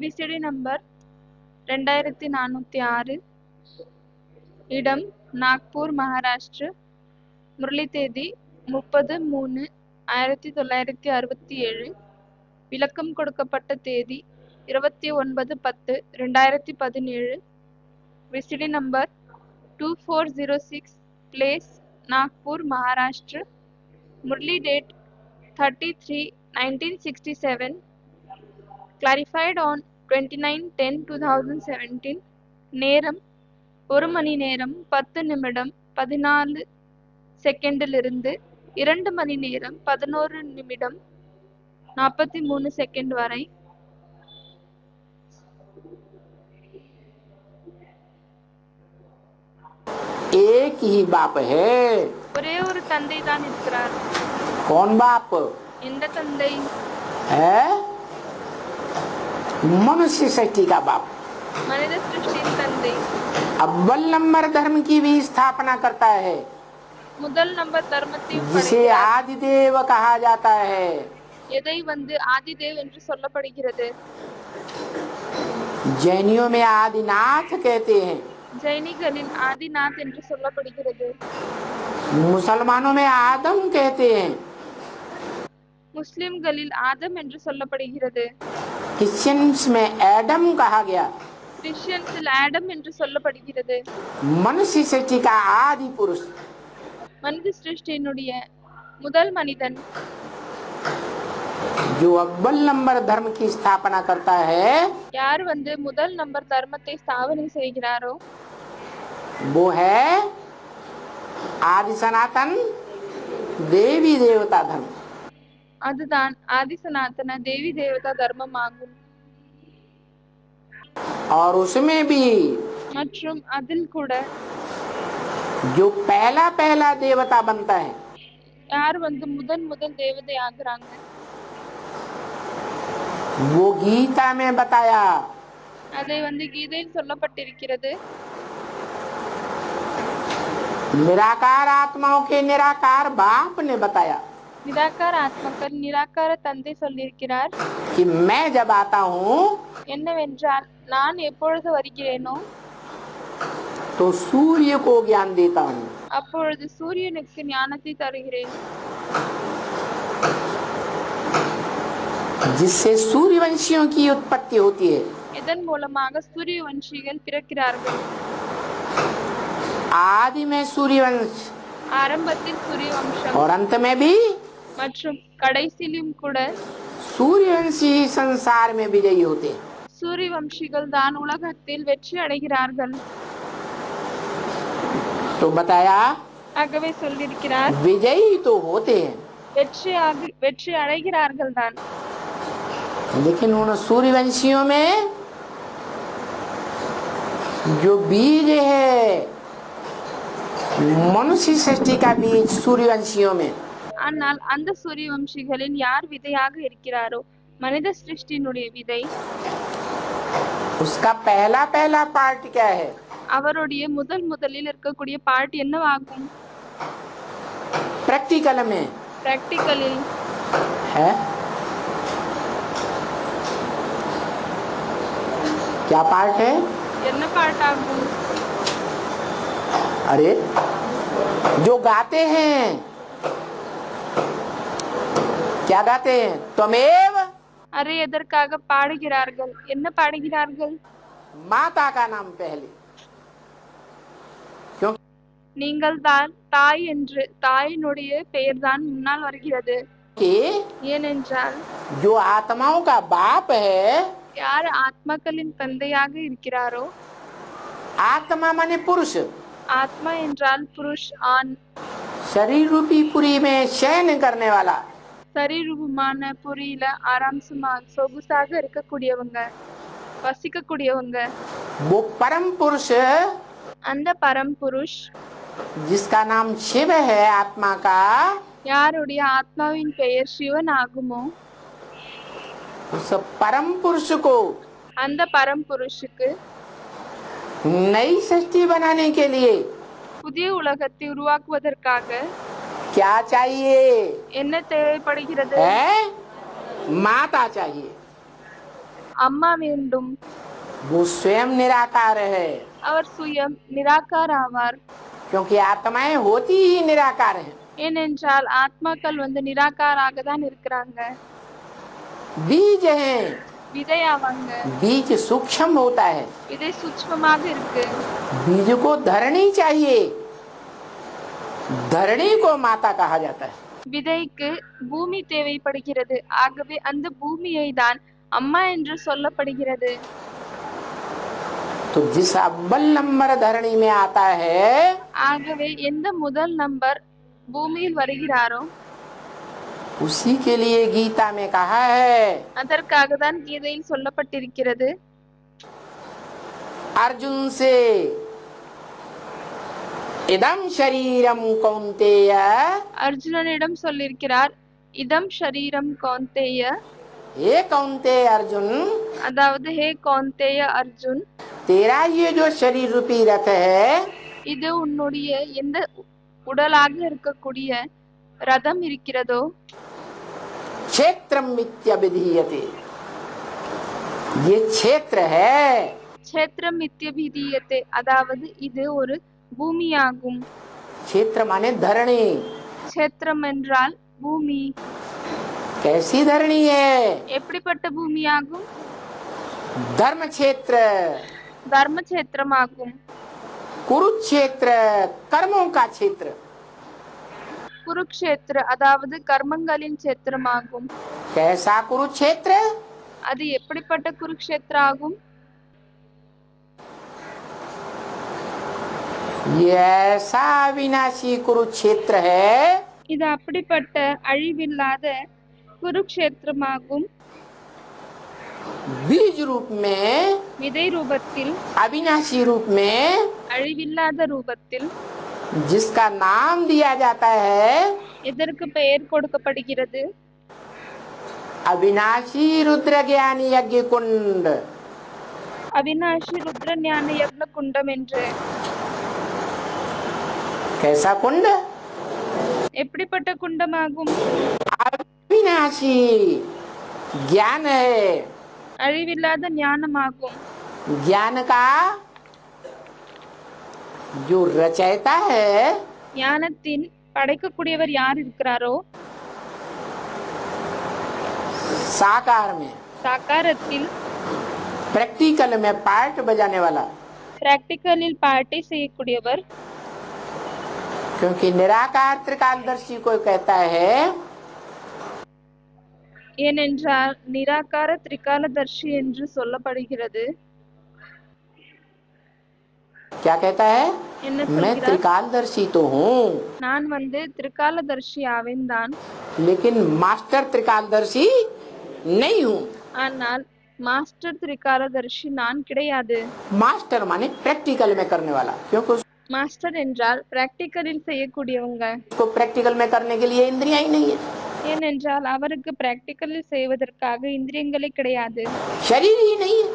VCD number 2406, இடம் நாக்பூர், மகாராஷ்டிரா. முரளி தேதி 30/3/1967. விளக்கம் கொடுக்கப்பட்ட தேதி 29/10/2017. VCD number 2406, place Nagpur, Maharashtra. Murali date 30/3/1967. clarified on 29/10/2017. நேரம் 1 மணி நேரம் 10 நிமிடம் 14 செகண்டிலிருந்து 2 மணி நேரம் 11 நிமிடம் 43 செகண்ட் வரை. एक ही बाप है। ஒரே ஒரு தந்தை தான் இருக்கிறார். कौन बाप எந்த தந்தை? है? मनुष्य सृष्टि का बाप। மனித சிருஷ்டியின் தந்தை. अव्वल नंबर धर्म की भी स्थापना करता है, முதல் நம்பர் தர்மத்தையும் जिसे படைக்கிறார். आदिदेव कहा जाता है। எதை ஆதிதேவ் என்று சொல்லப்படுகிறது. जैनियों में आदिनाथ कहते हैं, ஜைனிகளில் ஆதிநாத் என்று சொல்லப்படுகிறது. मुसलमानों में आदम कहते हैं, முஸ்லிம்களில் ஆதம் என்று சொல்லப்படுகிறது. क्रिश्चियंस में एडम कहा गया। கிறிஸ்டியன்ஸில் ஆடம் என்று சொல்லப்படுகிறது. मनुष्य सृष्टि का आदि पुरुष மனித சிருஷ்டியினுடைய முதல் மனிதன் जो अव्वल नंबर धर्म की स्थापना करता है, யார் முதல் நம்பர் தர்மத்தை ஸ்தாபனை செய்கிறாரோ वो है आदि सनातन देवी देवता धर्म। அதுதான் ஆதி சனாதன தேவி தேவதா தர்மம் ஆகும். और उसमें भी மற்றும் அதில் கூட जो पहला पहला देवता बनता है, யார் முதல் தேவதை ஆகுறாங்க, वो गीता में बताया। அதை கீதையில் சொல்லப்பட்டிருக்கிறது. निराकार आत्माओं के निराकार बाप ने बताया நிராகார ஆத்மாக்கள் நிராகார தந்தை சொல்லியிருக்கிறார். कि मैं जब आता हूँ என்னவென்றால் நான் எப்பொழுது வருகிறேனோ तो सूर्य को ज्ञान देता हूँ, அப்பொழுது சூரியனுக்கு ஞானத்தை தருகிறேன், जिससे सूर्यवंशियों की उत्पत्ति होती है। இதன் மூலமாக சூரிய வம்சிகள் பிறக்கிறார்கள். आदि में सूर्यवंश ஆரம்பத்தில் சூரிய வம்சம் और अंत में भी மற்றும் கடைசியிலும் கூட सूर्यवंशी संसार में विजयी होते हैं। சூரிய வம்சிகள் தான் உலகத்தில் வெற்றி அடைகிறார்கள். तो बताया ஆகவே சொல்லியிருக்கிறார், विजयी तो होते हैं, வெற்றி அடைகிறார்கள் தான். लेकिन उन सूर्यवंशियों में जो बीज है, मनुष्य सृष्टि का बीज सूर्यवंशियों में, ஆனால் அந்த சூரிய வம்சிகளில் யார் விதையாக இருக்கிறாரோ மனித சிருஷ்டியினுடைய விதை, उसका पहला पहला पार्ट क्या है? அவருடைய முதலில் இருக்கக்கூடிய பாட்டு என்னவாகும்? प्रैक्टिकल में பிராக்டிகலில் है। क्या पार्ट है? என்ன பாட்டாகும்? अरे जो गाते हैं, क्या गाते हैं? त्वमेव அரை எதற்காக பாடுகிறார்கள்? என்ன பாடுகிறார்கள்? माता का नाम पहले, क्यों? நீங்கள் தான் தாய் என்று தாயினுடைய பெயர் தான் முன்னால் வருகிறது. कि ஏனென்றால் जो आत्माओं का बाप है, யார் ஆத்மாக்களின் தந்தையாக இருக்கிறாரோ, आत्मा माने पुरुष, ஆத்மா என்றால் புருஷ் ஆண், शरीर रूपी पुरी में शयन करने वाला, சரீரூபமான புரியில ஆராம்சமா சொகுசாக இருக்கக்கூடியவங்க, வசிக்கக்கூடியவங்க, वो परम पुरुष அந்த பரம்புருஷ் जिसका नाम शिव है, आत्मा का, யாருடைய ஆத்மாவின் பெயர் சிவன் ஆகுமோ उस परम पुरुष को அந்த பரம்புருஷுக்கு नई सृष्टि बनाने के लिए புதிய உலகத்தை உருவாக்குவதற்காக क्या चाहिए? என்ன தேவைப்படுகிறது? है माता चाहिए। அம்மா வேண்டும். वो स्वयं निराकार है, அவர் சுயம் நிராகார் ஆவார். क्योंकि आत्माएं होती ही निराकार हैं। ஏனென்றால் ஆத்மாக்கள் நிராகாராக தான் இருக்கிறாங்க. बीज हैं, விதை ஆவாங்க. बीज सूक्ष्म होता है, விதை சூட்சுமமாக இருக்கு. बीज को धरनी चाहिए, धरनी को माता कहा जाता है। விதைக்கு பூமி தேவைப்படுகிறது. ஆகவே அந்த பூமியை தான் அம்மா என்று சொல்லப்படுகிறது. तो जिस अव्वल नंबर धरणी में आता है, ஆகவே எந்த முதல் நம்பர் பூமியில் வருகிறாரோ उसी के लिए गीता में कहा है, அதற்காக தான் கீதையில் சொல்லப்பட்டிருக்கிறது. अर्जुन से इदम शरीरम कौन्तेय, அர்ஜுனனிடம் சொல்லியிருக்கிறார், இதம் ஷரீரம் கௌந்தேய, हे कौन्तेय अर्जुन, அதாவது ஹே கௌந்தேய அர்ஜுன், तेरा ये जो शरीर रूपी रथ है, இது உன்னுடைய எந்த உடலாக இருக்கக்கூடிய ரதம் இருக்கிறதோ क्षेत्रम इत्यभिधीयते, ये क्षेत्र है, க்ஷேத்திரம் இத்யபிதீயதே, அதாவது இது ஒரு பூமியாகும். क्षेत्र माने धरणी। க்ஷேத்திரம் என்றால் பூமி. कैसी धरणी है? எப்படிப்பட்ட பூமியாகும்? धर्म क्षेत्र, தர்ம கஷேத்திரமாகும். कुरुक्षेत्र कर्मों का क्षेत्र, குருக்ஷேத்திர அதாவது கர்மங்களின் கஷேத்திரமாகும். कैसा कुरुक्षेत्र? அது எப்படிப்பட்ட குருக்ஷேத்திர ஆகும்? ये ऐसा अविनाशी कुरुक्षेत्र है, இது அப்படிப்பட்ட அழிவில்லாத குருக்ஷேத்திரமாகும். बीज रूप में, விதை ரூபத்தில், अविनाशी रूप में, அழிவில்லாத ரூபத்தில், जिसका नाम दिया जाता है இதற்கு பெயர் கொடுக்கப்படுகிறது अविनाशी रुद्र ज्ञानी यज्ञ कुंड। அவிநாசி ருத்ர ஞான யக்ன குண்டம் என்று. कैसा कुंड? எப்படிப்பட்ட குண்டமாகும்? अविनाशी ज्ञान है, அழிவில்லாத ஞானமாகும். ज्ञान का जो रचयिता है, ஞானத்தின் படைக்கக்கூடியவர் யார் இருக்கிறாரோ साकार में, சாக்காரத்தில், प्रैक्टिकल में पार्ट बजाने वाला, பிராக்டிக்கலில் பாட்டை செய்யக்கூடியவர். क्योंकि निराकार त्रिकालदर्शी को कहता है, ஏனென்றால் நிராகார திரிகாலதர்ஷி என்று சொல்லப்படுகிறது. क्या कहता है? என்ன मैं சொல்கிறார்? त्रिकालदर्शी तो हूँ, நான் திரிகாலதர்ஷி ஆவேன் தான், लेकिन मास्टर त्रिकालदर्शी नहीं हूँ। ஆனால் மாஸ்டர் திரிகாலதர்ஷி நான் கிடையாது. मास्टर माने प्रैक्टिकल में करने वाला, क्योंकि மாஸ்டர் என்றால் பிராக்டிக்கலில் செய்யக்கூடியவங்க. उसको प्रैक्टिकल में करने के लिए इंद्रियां ही नहीं है, ஏனென்றால் அவருக்கு பிராக்டிக்கலில் செய்வதற்காக இந்திரியங்களே கிடையாது, शरीर ही नहीं है।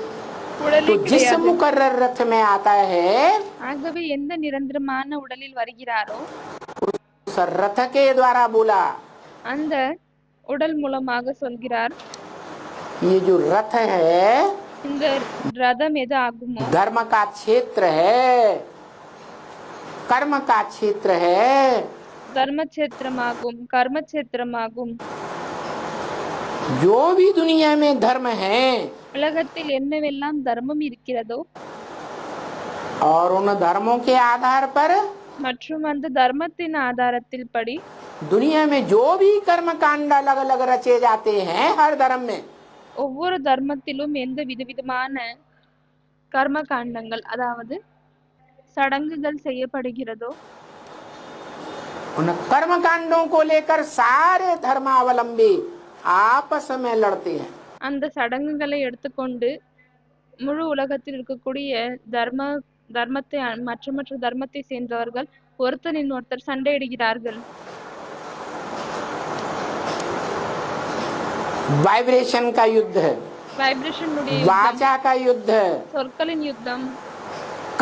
உடலே तो जिस கிடையாது. मुकर्रर रथ में आता है, ஆகவே எந்த நிரந்தரமான உடலில் வருகிறாரோ उस रथ के द्वारा बोला, அந்த உடல் மூலமாக சொல்கிறார், ये जो रथ है இந்த ரதம் எது ஆகுமோ धर्म का क्षेत्र है, कर्म का क्षेत्र है, தர்ம கஷேத்திரமாகும், கர்ம கஷேத்திரமாகும். जो भी दुनिया में धर्म है உலகத்தில் என்னவெல்லாம் தர்மம் இருக்கிறதோ और उन धर्मों के आधार पर மற்றும் அந்த தர்மத்தின் ஆதாரத்தில் படி दुनिया में जो भी कर्म कांड अलग अलग रचे जाते हैं, हर धर्म में ஒவ்வொரு தர்மத்திலும் எந்த விதவிதமான கர்ம காண்டங்கள் அதாவது சடங்குகள் செய்யப்படுகிறதோ उन कर्म कांडों को लेकर सारे धर्मावलंबी आपस में लड़ते हैं। அந்த சடங்குகளை எடுத்துக்கொண்டு முழு உலகத்தில் இருக்கக்கூடிய தர்மத்தை மற்ற தர்மத்தை சேர்ந்தவர்கள் ஒருத்தரின் ஒருத்தர் சண்டையிடுகிறார்கள். वाइब्रेशन का युद्ध है, வைப்ரேஷன் वाचा का युद्ध है, சொற்களின் யுத்தம்,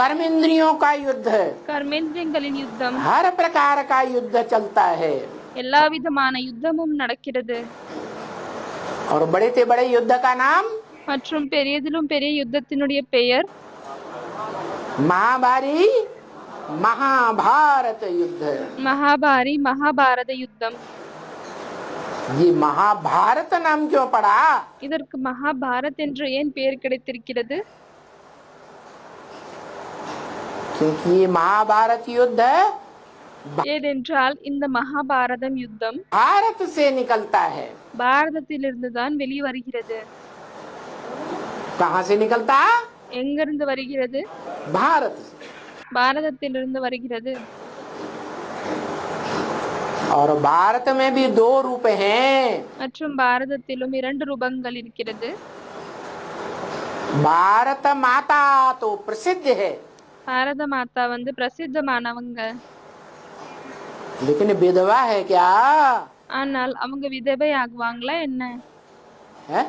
कर्मेंद्रियों का युद्ध है, கர்மேந்திரியங்களின் யுத்தம், हर प्रकार का युद्ध चलता है। எல்லா விதமான யுத்தமும் நடக்கிறது. और बड़े से बड़े युद्ध का नाम மற்றும் பெரியதிலும் பெரிய யுத்தத்தினுடைய பெயர் महाभारी महाभारत युद्ध। மகாபாரி மகாபாரத யுத்தம்। ये महाभारत नाम क्यों पड़ा? இதற்கு மகாபாரத் என்று ஏன் பெயர் கிடைத்திருக்கிறது? क्योंकि ये महाभारत युद्ध ஏனென்றால் இந்த மகாபாரதம் யுத்தம் भारत से निकलता है। பாரதத்திலிருந்து தான் வெளிவருகிறது। कहाँ से निकलता? எங்கிருந்து வருகிறது? भारत से। பாரதத்திலிருந்து வருகிறது। और भारत में भी दो रूप हैं। மற்றும் பாரதத்திலும் 2 ரூபங்கள் இருக்கிறது। भारत माता तो प्रसिद्ध है, பாரத மாதா வந்து பிரசித்தமானவங்க। लेकिन विधवा है क्या? ஆனால் அவங்க விதவை ஆகுவாங்களா என்ன? है?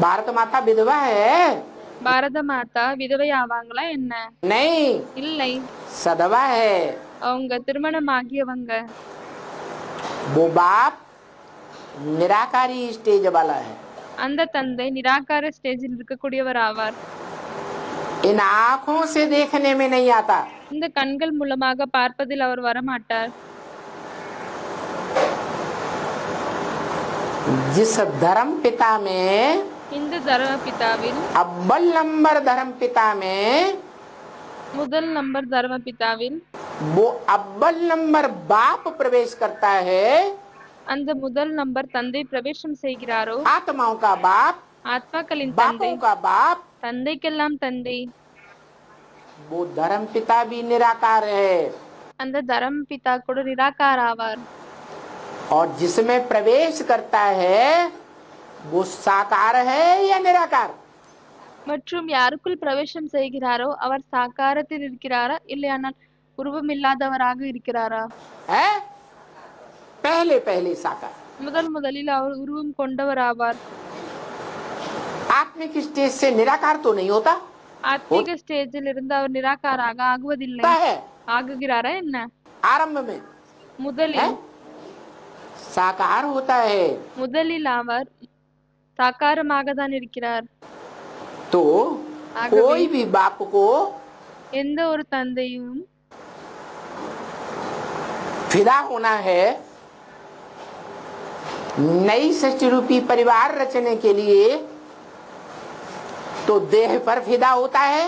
भारत माता विधवा है? பாரத மாதா விதவை ஆவாங்களா என்ன? नहीं, இல்லை, सधवा है। அவங்க திருமணமாகியவங்க। वो बाप निराकारी स्टेज वाला है। அந்த தந்தை நிராகார ஸ்டேஜில் இருக்கக்கூடியவர் ஆவார்। इन आँखों से देखने में नहीं आता। இந்த கண்கள் மூலமாக பார்ப்பதில் அவர் வரமாட்டார்। जिस धर्म पिता में, இந்த தர்ம பிதாவில், अव्वल नंबर धर्म पिता में, முதல் நம்பர் தர்ம பிதாவில் वो अव्वल नंबर बाप प्रवेश करता है। அந்த முதல் நம்பர் தந்தை பிரவேசம் செய்கிறாரோ, आत्माओं का बाप, ஆத்மாக்களின் தந்தை, बापों का बाप, தந்தைக்கெல்லாம் தந்தை, वो धर्म पिता भी निराकार है। அந்த தர்ம பிதா கூட நிராகார ஆவார்। और जिसमें प्रवेश करता है वो साकार है या निराकार? மற்றும் யாருக்குள் பிரவேசம் செய்கிறாரோ அவர் சாகாரத்தில் இருக்கிறாரா இல்லையானால் உருவமில்லாதவராக இருக்கிறாரா? है पहले पहले साकार। முதலில் அவர் உருவம் கொண்டவர் ஆவார்। आत्मिक स्टेज से निराकार तो नहीं होता ஆத்மீக ஸ்டேஜில் இருந்து அவர் நிராகாராக ஆகுவதில்லை। है। ஆகுகிறாரா என்ன? आरंभ में முதலில் साकार होता है। முதலில் அவர் சாகாரமாக தான் இருக்கிறார்। तो आगे कोई भी बाप को எந்த ஒரு தந்தையும் फिदा होना है, नई सृष्टि रूपी परिवार रचने के लिए, तो देह पर फिदा होता है।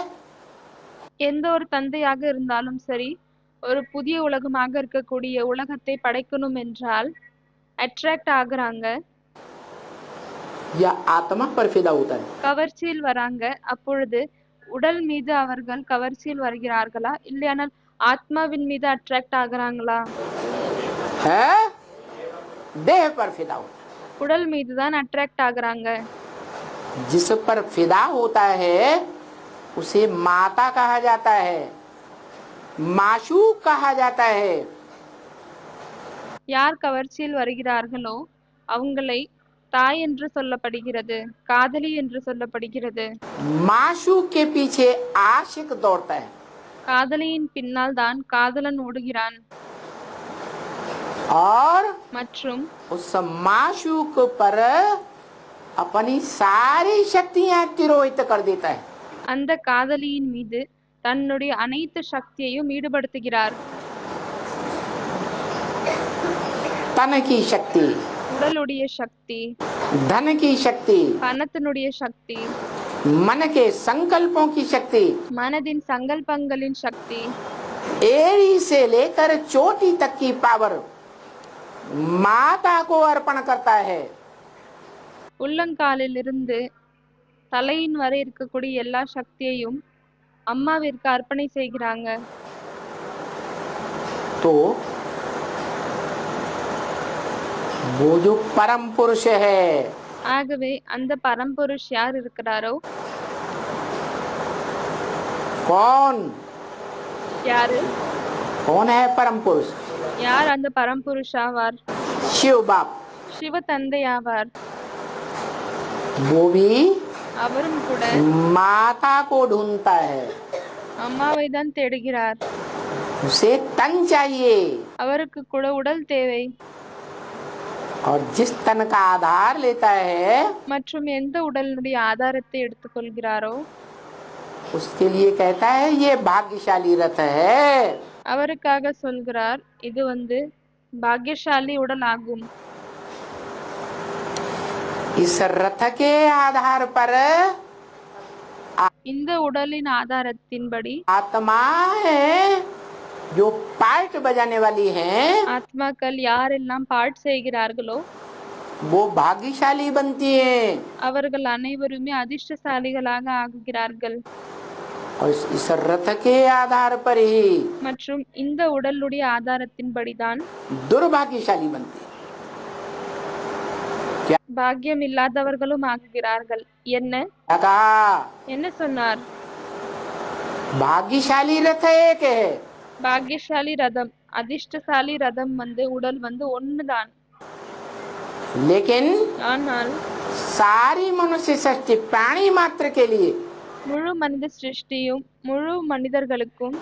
எந்த ஒரு தந்தையாக இருந்தாலும் சரி, ஒரு புதிய உலகமாக இருக்கக்கூடிய உலகத்தை படைக்கணும் என்றால் அட்ராக்ட் ஆகுறாங்க, या आत्मा पर फिदा होता है? கவர்ச்சியில் வராங்க। அப்பொழுது உடல் மீது அவர்கள் கவர்ச்சியில் வருகிறார்களா இல்லையானால் ஆத்மாவின் மீது அட்ராக்ட் ஆகுறாங்களா? है देह पर फिदा होता உடல் மீது தான் அட்ராக்ட் ஆகுறாங்க। है। जिस पर फिदा होता है उसे माता कहा जाता है, माशूक कहा जाता है। யார் கவர்ச்சியில் வருகிறார்களோ அவங்களை தாய் என்று சொல்லப்படுகிறது, காதலி என்று சொல்லப்படுகிறது। माशूक के पीछे आशिक दौड़ता है, காதலியின் பின்னால் தான் காதலன் ஓடுகிறான்। और மற்றும் उस माशूक पर अपनी सारी शक्तियां तिरोहित कर देता है। அந்த காதலியின் மீது தன்னுடைய அனைத்து சக்தியையும் ஈடுபடுத்துகிறார்। तन की शक्ति, உடலுடைய சக்தி, धन की शक्ति, பணத்தினுடைய சக்தி, मन के संकल्पों की शक्ति, மனதின் சங்கல்பங்களின் சக்தி, एड़ी से लेकर चोटी तक की पावर माता को अर्पण करता है। உள்ளங்காலிலிருந்து தலையின் வரை இருக்கக்கூடிய எல்லா சக்தியையும் அம்மாவிற்கு அர்ப்பணை செய்கிறாங்க। तो वो जो परम पुरुष है, ஆகவே அந்த பரம்புருஷ் யார் இருக்கிறாரோ, कौन யாரு कौन है परम पुरुष? யார் அந்த பரம்புருஷ் ஆவார்? शिव बाप। சிவ தந்தை ஆவார்। वो भी அவரும் கூட माता को ढूंढता है, அம்மாவை தான் தேடுகிறார்। उसे तन चाहिए। அவருக்கு கூட உடல் தேவை। और जिस तन का आधार लेता है மற்றும் எந்த உடலினுடைய ஆதாரத்தை எடுத்துக்கொள்கிறாரோ उसके लिए कहता है ये भाग्यशाली रथ है। அவருக்காக சொல்கிறார் இது பாக்கியசாலி உடல் ஆகும்। इस रथ के आधार पर இந்த உடலின் ஆதாரத்தின்படி आत्माएं जो पार्ट बजाने वाली हैं ஆத்மாக்கள் யாரெல்லாம் பாட் செய்கிறார்களோ वो भाग्यशाली बनती हैं। அவர்கள் அனைவருமே அதிர்ஷ்டசாலிகளாக ஆகுகிறார்கள்। और इस रथ के आधार पर ही மற்றும் இந்த உடலுடைய ஆதாரத்தின்படிதான் दुर्भाग्यशाली बनती है। பாக்கியம் இல்லாதவர்களும் ஆகுகிறார்கள்। என்ன क्या कहा? என்ன சொன்னார்? भाग्यशाली रथ एक है பாக்கியசாலி ரதம் அதிர்ஷ்டசாலி ரதம் உடல் ஒண்ணுதான்। लेकिन ஆனால் सारी मनुष्य सृष्टि प्राणी मात्र के लिए முழு மனித சிருஷ்டியும் முழு மனிதர்களுக்கும்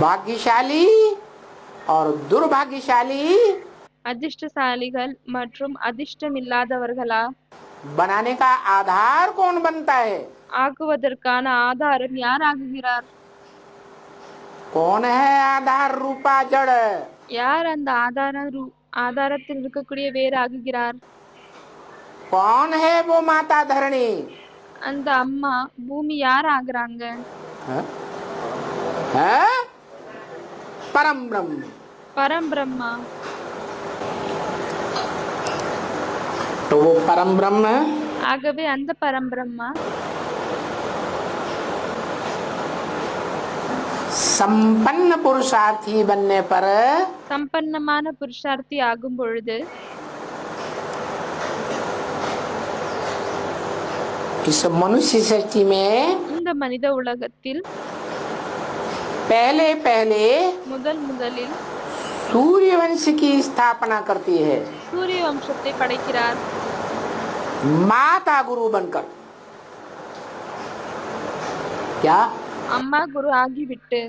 भाग्यशाली और दुर्भाग्यशाली அதிர்ஷ்டசாலிகள் மற்றும் அதிர்ஷ்டம் இல்லாதவர்களா बनाने का आधार कौन बनता है? ஆக்குவதற்கான ஆதாரம் யார் ஆகுகிறார்? कौन है आधार रूपा जड़? யார் அந்த ஆதாரத்தில் இருக்கக்கூடிய வேர் ஆகுகிறார்? कौन है वो माता धरणी? அந்த அம்மா பூமி யார் ஆகுறாங்க? है परम ब्रह्म। பரம் பிரம்மா। तो वो परम ब्रह्म ஆகவே அந்த பரம் பிரம்மா संपन्न पुरुषार्थी बनने पर சம்பன்னமான புருஷார்த்தி ஆகும் பொழுது इस मनुष्य सृष्टि में இந்த மனித உலகத்தில் पहले पहले முதலில் सूर्य वंश की स्थापना करती है சூரிய வம்சத்தை படைக்கிறார் माता गुरु बनकर। क्या? அம்மா குரு ஆகிவிட்டு।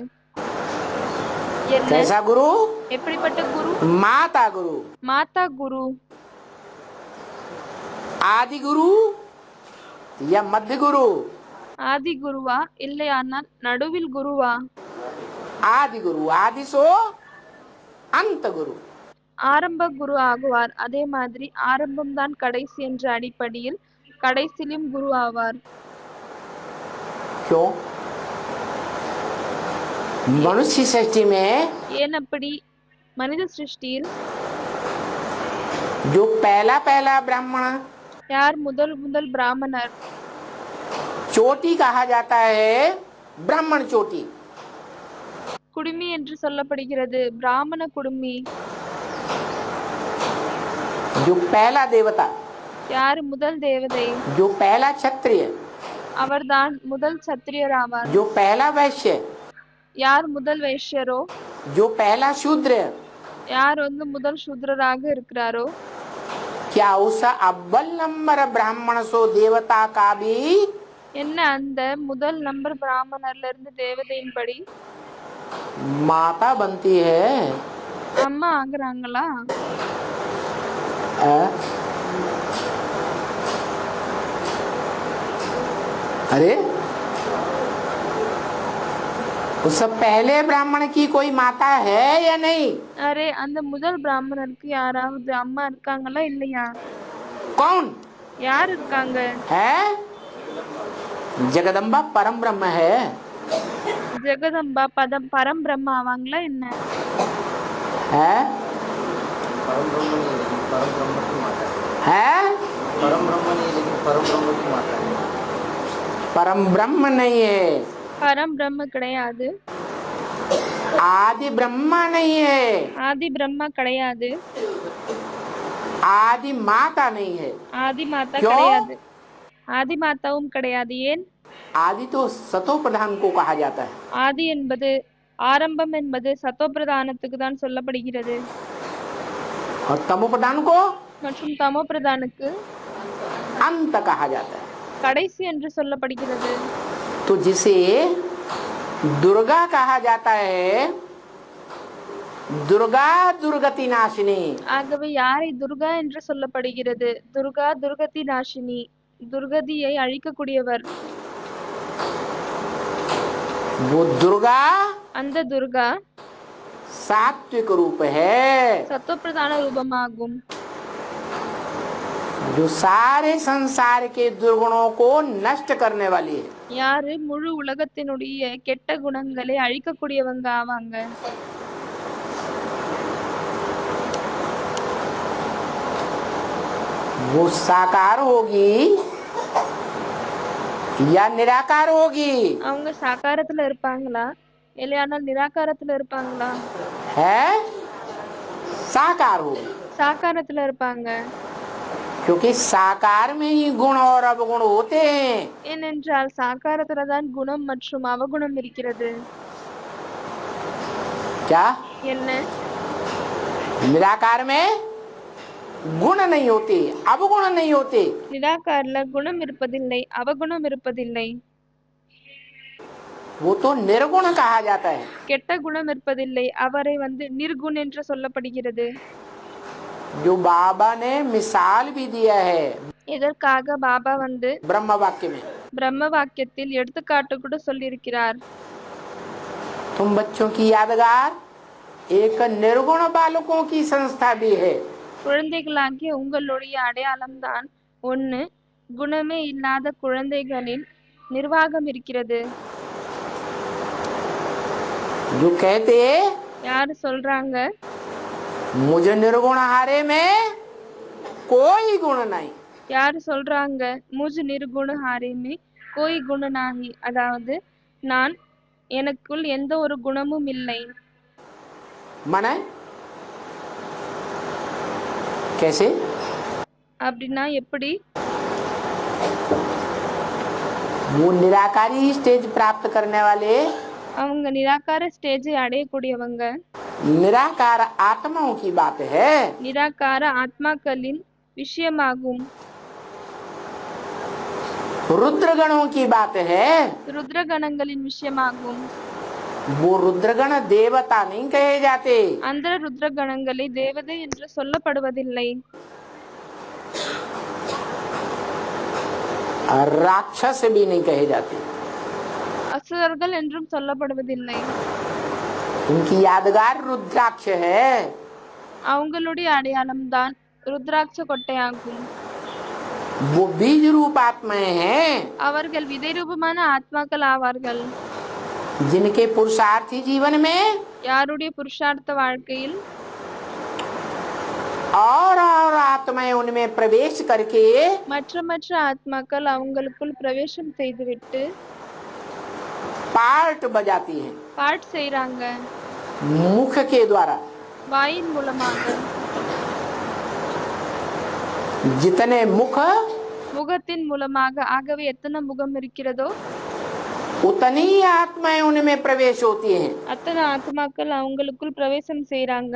என்ன? कैसा गुरु? எப்படிப்பட்ட குரு? माता गुरु। மாதா குரு आदि गुरु या मध्य गुरु? ஆதி குருவா இல்லையானால் நடுவில் குருவா? आदि गुरु आदि सो अंत गुरु। ஆரம்ப குரு ஆகுவார்। அதே மாதிரி ஆரம்பம் தான் கடைசி என்ற அடிப்படையில் கடைசியிலும் குரு ஆவார்। क्यों? मनुष्य सृष्टि में ஏன் அப்படி? மனித சிருஷ்டியில் जो पहला पहला ब्राह्मण யார் முதல் பிராமணர் चोटी कहा जाता है, ब्राह्मण चोटी। குடுமி என்று சொல்லப்படுகிறது, பிராமண குடுமி। जो पहला देवता யார் முதல் தேவதை? जो पहला क्षत्रिय அவர்தான் முதல் சத்திரியர் ஆவார்। जो पहला वैश्य யார் முதல் வைஷ்யரோ जो पहला शूद्र யார் முதல் சூத்ரராக இருக்கிறாரோ क्या उस अव्वल नंबर ब्राह्मण सो देवता का भी என்ன அந்த முதல் நம்பர் பிராமணர்ல இருந்து தேவதையின்படி माता बनती है? அம்மா ஆகுறாங்களா? अरे उस पहले ब्राह्मण की कोई माता है या नहीं? அரே அந்த முதல் பிராமணருக்கு யாராவது அம்மா இருக்காங்களா இல்லையா? कौन யார் இருக்காங்க? है? जगदम्बा परम ब्रह्म है। ஜெகதம்பா பரம் பிரம்மா ஆவாங்களா என்ன? है? है? परम ब्रह्म नहीं है। பரம் பிரம்ம கிடையாது। आदि ब्रह्मा नहीं है। ஆதி பிரம்மா கிடையாது। आदि माता नहीं है। ஆதி மாதா क्यों? கிடையாது। ஆதி மாதாவும் கிடையாது। ஏன்? आदि तो सतो प्रधान को कहा जाता है। ஆதி என்பது ஆரம்பம் என்பது சத்தோ பிரதானத்துக்கு தான் சொல்லப்படுகிறது। और तमो प्रधान को மற்றும் தமோ பிரதானுக்கு अंत कहा जाता है। கடைசி என்று சொல்லப்படுகிறது। तो जिसे दुर्गा कहा जाता है दुर्गा दुर्गति नाशिनी। ஆகவே யாரை துர்கா என்று சொல்லப்படுகிறது? துர்கா துர்கதி நாசினி, துர்கதியை அழிக்கக்கூடியவர். वो दुर्गा அந்த துர்கா सात्विक रूप है, சத்துவப்பிரதான ரூபமாகும். जो सारे संसार के दुर्गुणों को नष्ट करने वाली है। யாரு முழு உலகத்தினுடைய கெட்ட குணங்களை அழிக்கக்கூடியவங்க ஆவாங்க. वो साकार होगी या निराकार होगी? அவங்க சாகாரத்துல இருப்பாங்களா இல்லையானால் நிராகாரத்துல இருப்பாங்களா? है साकार होगी, சாகாரத்துல இருப்பாங்க. क्योंकि साकार में ही गुण और अवगुण होते हैं। ஏனென்றால் சாகாரத்துலதான் குணம் மற்றும் அவகுணம் இருக்கிறது. क्या என்ன? निराकार में गुण नहीं होते, अवगुण नहीं होते। நிராகாரல குணம் இருப்பதில்லை, அவகுணம் இருப்பதில்லை. वो तो निर्गुण कहा जाता है। கெட்ட குணம் இருப்பதில்லை, அவரை நிர்குண் என்று சொல்லப்படுகிறது. जो बाबा ने मिसाल भी दिया है இதற்காக பாபா ब्रह्म वाक्य में। பிரம்ம வாக்கியத்தில் எடுத்துக்காட்டு கூட சொல்லியிருக்கிறார். तुम बच्चों की यादगार एक निर्गुण बालकों की संस्था भी है। குழந்தைகளாகிய உங்களுடைய அடையாளம்தான் ஒன்று குணமே இல்லாத குழந்தைகளின் நிர்வாகம் இருக்கிறது. जो कहते யாரு சொல்றாங்க? मुझे निर्गुण हारे में कोई गुण नहीं। யாரு சொல்றாங்க? முஜ் நிர்குண ஹாரிமே கோய் குண நாஹி, அதாவது நான் எனக்குள் எந்த ஒரு குணமும் இல்லை. माने कैसे? அப்படின்னா எப்படி? वो निराकारी स्टेज प्राप्त करने वाले அவங்க நிராகார ஸ்டேஜை அடையக்கூடியவங்க. निराकार आत्माओं की बात है। நிராகார ஆத்மாக்களின் விஷயமாகும். रुद्रगणों की बात है। ருத்ரகணங்களின் விஷயமாகும். वो रुद्रगण देवता नहीं कहे जाते। அந்த ருத்ரகணங்களை தேவதை என்று சொல்லப்படுவதில்லை. राक्षस भी नहीं कहे जाते। அசுரர்கள் என்றும் சொல்லப்படுவதில்லை. उनकी यादगार रुद्राक्ष है। அவங்களுடைய அடையாளம் தான் ருத்ராட்ச கொட்டையாகும். वो बीज रूप आत्माएं हैं, அவர்கள் விதை ரூபமான ஆத்மாக்கள் ஆவார்கள். जिनके पुरुषार्थी जीवन में யாருடைய புருஷார்த்த வாழ்க்கையில் और आत्माएं उनमें प्रवेश करके மற்ற ஆத்மாக்கள் அவங்களுக்குள் பிரவேசம் செய்துவிட்டு पार्ट बजाती हैं பாட் செய்றாங்க मुख के द्वारा। வாயின் மூலமாக. जितने मुख முகத்தின் மூலமாக. ஆகவே எத்தனை முகம் இருக்கிறதோ उतनी ही आत्माएं उनमें प्रवेश होती हैं। அத்தனை ஆத்மாக்கள் அவங்களுக்குள் பிரவேசம் செய்றாங்க.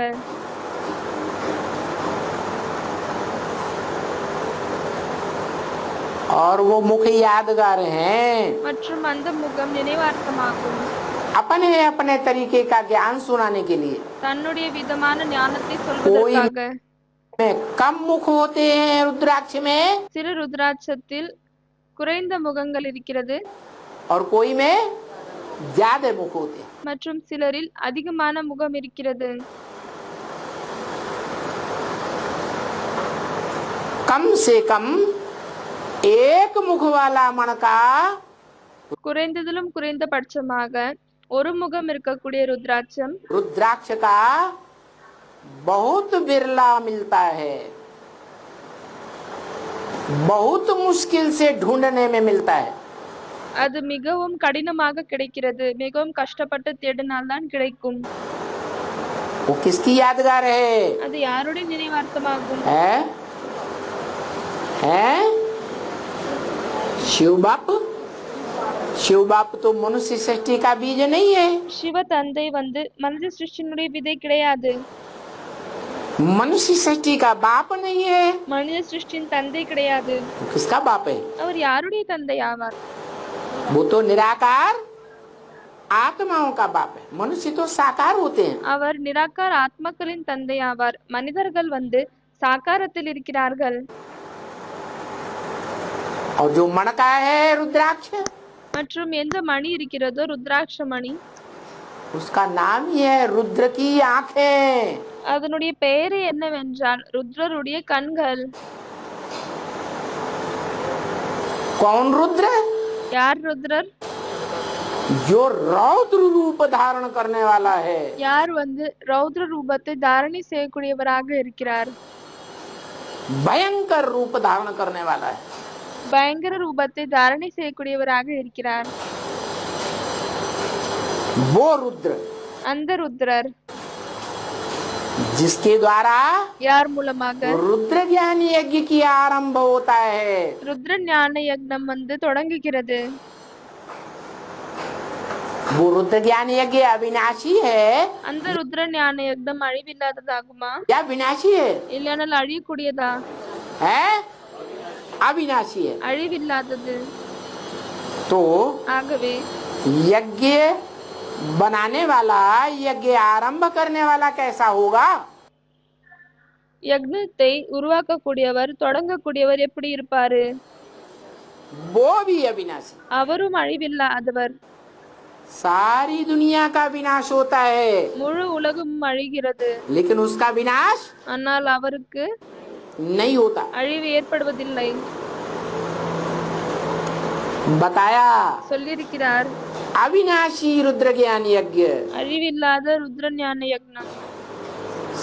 और वो मुख यादगार हैं। மற்றும் அந்த முகம் நினைவார்த்தமாகும். अपने अपने तरीके का ज्ञान सुनाने के लिए। தன்னுடைய விதமான ஞானத்தை சொல்வதற்காக. में कम मुख होते हैं रुद्राक्ष में, சிறு ருத்ராட்சத்தில் குறைந்த முகங்கள் இருக்கிறது, और कोई में ज्यादा मुख होते हैं। மற்றும் சிலரில் அதிகமான முகம் இருக்கிறது. कम से कम एक मुख वाला मन का குறைந்ததிலும் குறைந்தபட்சமாக ஒரு முகம் இருக்கக்கூடிய ருத்ராட்சம் रुद्राक्ष का बहुत बिरला मिलता है, बहुत मुश्किल से ढूंढने में मिलता है। அது மிகவும் கடினமாக கிடைக்கிறது, மிகவும் கஷ்டப்பட்டு தேடினால்தான் கிடைக்கும். वो किसकी यादगार है? அது யாருடைய நினைவார்த்தமாகும்? है शिव बाप। शिव बाप तो मनुष्य सृष्टि का बीज नहीं है। சிவ தந்தை மனித சிருஷ்டியினுடைய விதை கிடையாது. मनुष्य सृष्टि का बाप नहीं है। மனித சிருஷ்டியின் தந்தை கிடையாது. तो किसका बाप है? அவர் யாருடைய தந்தை ஆவார்? वो तो निराकार आत्माओं का बाप है। मनुष्य तो साकार होते हैं। அவர் நிராகார ஆத்மாக்களின் தந்தை ஆவார். மனிதர்கள் சாகாரத்தில் இருக்கிறார்கள். और जो मणका है रुद्राक्ष, மற்றும் எந்த மணி இருக்கிறதோ ருத்ராட்ச மணி, उसका नाम ही है रुद्र की आंखें। அதனுடைய பெயரே என்னவென்றால் ருத்ரருடைய கண்கள். कौन रुद्र? யார் ருத்ரர்? जो रौद्र रूप धारण करने वाला है। யார் ரௌத்ர ரூபத்தை தாரணை செய்யக்கூடியவராக இருக்கிறார். भयंकर रूप धारण करने वाला है। பயங்கர ரூபத்தை தாரணை செய்யக்கூடியவராக இருக்கிறார். वो रुद्र, அந்த ருத்ரர், जिसके द्वारा யார் மூலமாக रुद्र ज्ञान यज्ञ की आरंभ होता है। ருத்ர ஞான யக்னம் தொடங்குகிறது. वो रुद्र ज्ञान यज्ञ अविनाशी है அந்த ருத்ர ஞான யக்னம் அழிவில்லாததாகுமா या विनाशी है? இல்லையானால் அழியக்கூடியதா? है अविनाशी है। அழிவில்லாதது. तो ஆகவே यज्ञ बनाने वाला, यज्ञ आरंभ करने वाला कैसा होगा? யக்னத்தை உருவாக்கக்கூடியவர், தொடங்கக்கூடியவர் எப்படி இருப்பாரு? वो भी अविनाशी। அவரும் அழிவில்லாதவர். सारी दुनिया का विनाश होता है, முழு உலகம் அழிகிறது. लेकिन उसका विनाश ஆனால் அவருக்கு नहीं होता। அழிவு ஏற்படுவதில்லை. बताया சொல்லியிருக்கிறார். अविनाशी रुद्र ज्ञान यज्ञ, அழிவில்லாத ருத்ர ஞான யக்னம்.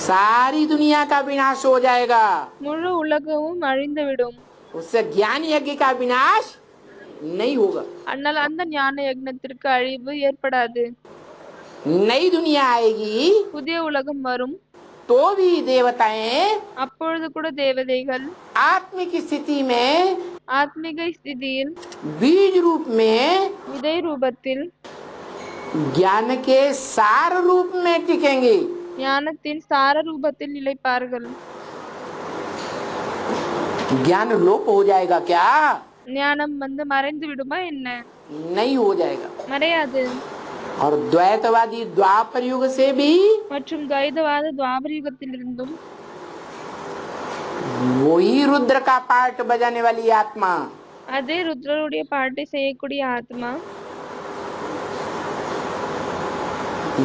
सारी दुनिया का विनाश हो जाएगा, முழு உலகமும் அழிந்துவிடும். उससे ज्ञान यज्ञ का विनाश नहीं होगा। ஆனால் அந்த ஞான யக்னத்திற்கு அழிவு ஏற்படாது. नई दुनिया आएगी புதிய உலகம் வரும். तो भी देवताएं அப்பொழுது கூட தேவதைகள் आत्मिक स्थिति में, ஆத்மீக ஸ்திதியில், बीज रूप में, விதை ரூபத்தில், ज्ञान के सार रूप में टिकेंगे। ஞானத்தின் சார ரூபத்தில் நிலைப்பார்கள். ज्ञान लोप हो जाएगा क्या? ஞானம் மறைந்து விடுமா என்ன? नहीं हो जाएगा। மறையாது. और द्वैतवादी द्वापर युग से भी மற்றும் துவைதவாத துவாபர யுகத்திலிருந்தும் वही रुद्र का पार्ट बजाने वाली आत्मा, அதே ருத்ரருடைய பாட்டை செய்யக்கூடிய ஆத்மா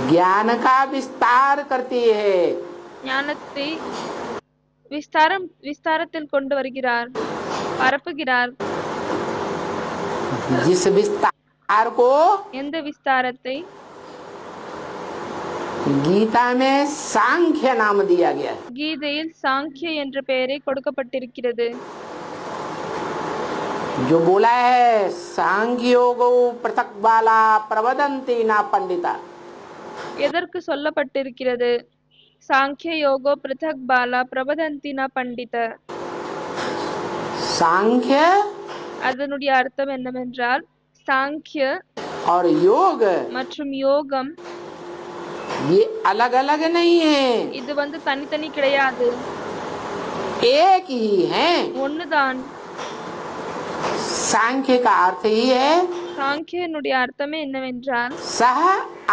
ज्ञान का विस्तार करती है। ஞானத்தை விஸ்தாரத்தில் கொண்டு வருகிறார், பரப்புகிறார். जिस विस्तार को எந்த விஸ்தாரத்தை गीता में सांख्य नाम दिया गया है। கீதையில் சாங்கிய என்ற பெயரை கொடுக்கப்பட்டிருக்கிறது. जो बोला है सांख्योगो पृथक बाला प्रवदन्ति ना पंडिता, எதற்கு சொல்லப்பட்டிருக்கிறது? சாங்கிய யோகோ பிருதக் பாலா பிரபதந்தினா பண்டித. सांख्य அதனுடைய அர்த்தம் என்னவென்றால் சாங்கிய और योग மற்றும் யோகம் ये अलग अलग नहीं है, இது தனித்தனி கிடையாது, एक ही है। ஒண்ணுதான். सांख्य का अर्थ ही है சாங்கியனுடைய அர்த்தமே என்னவென்றால் सह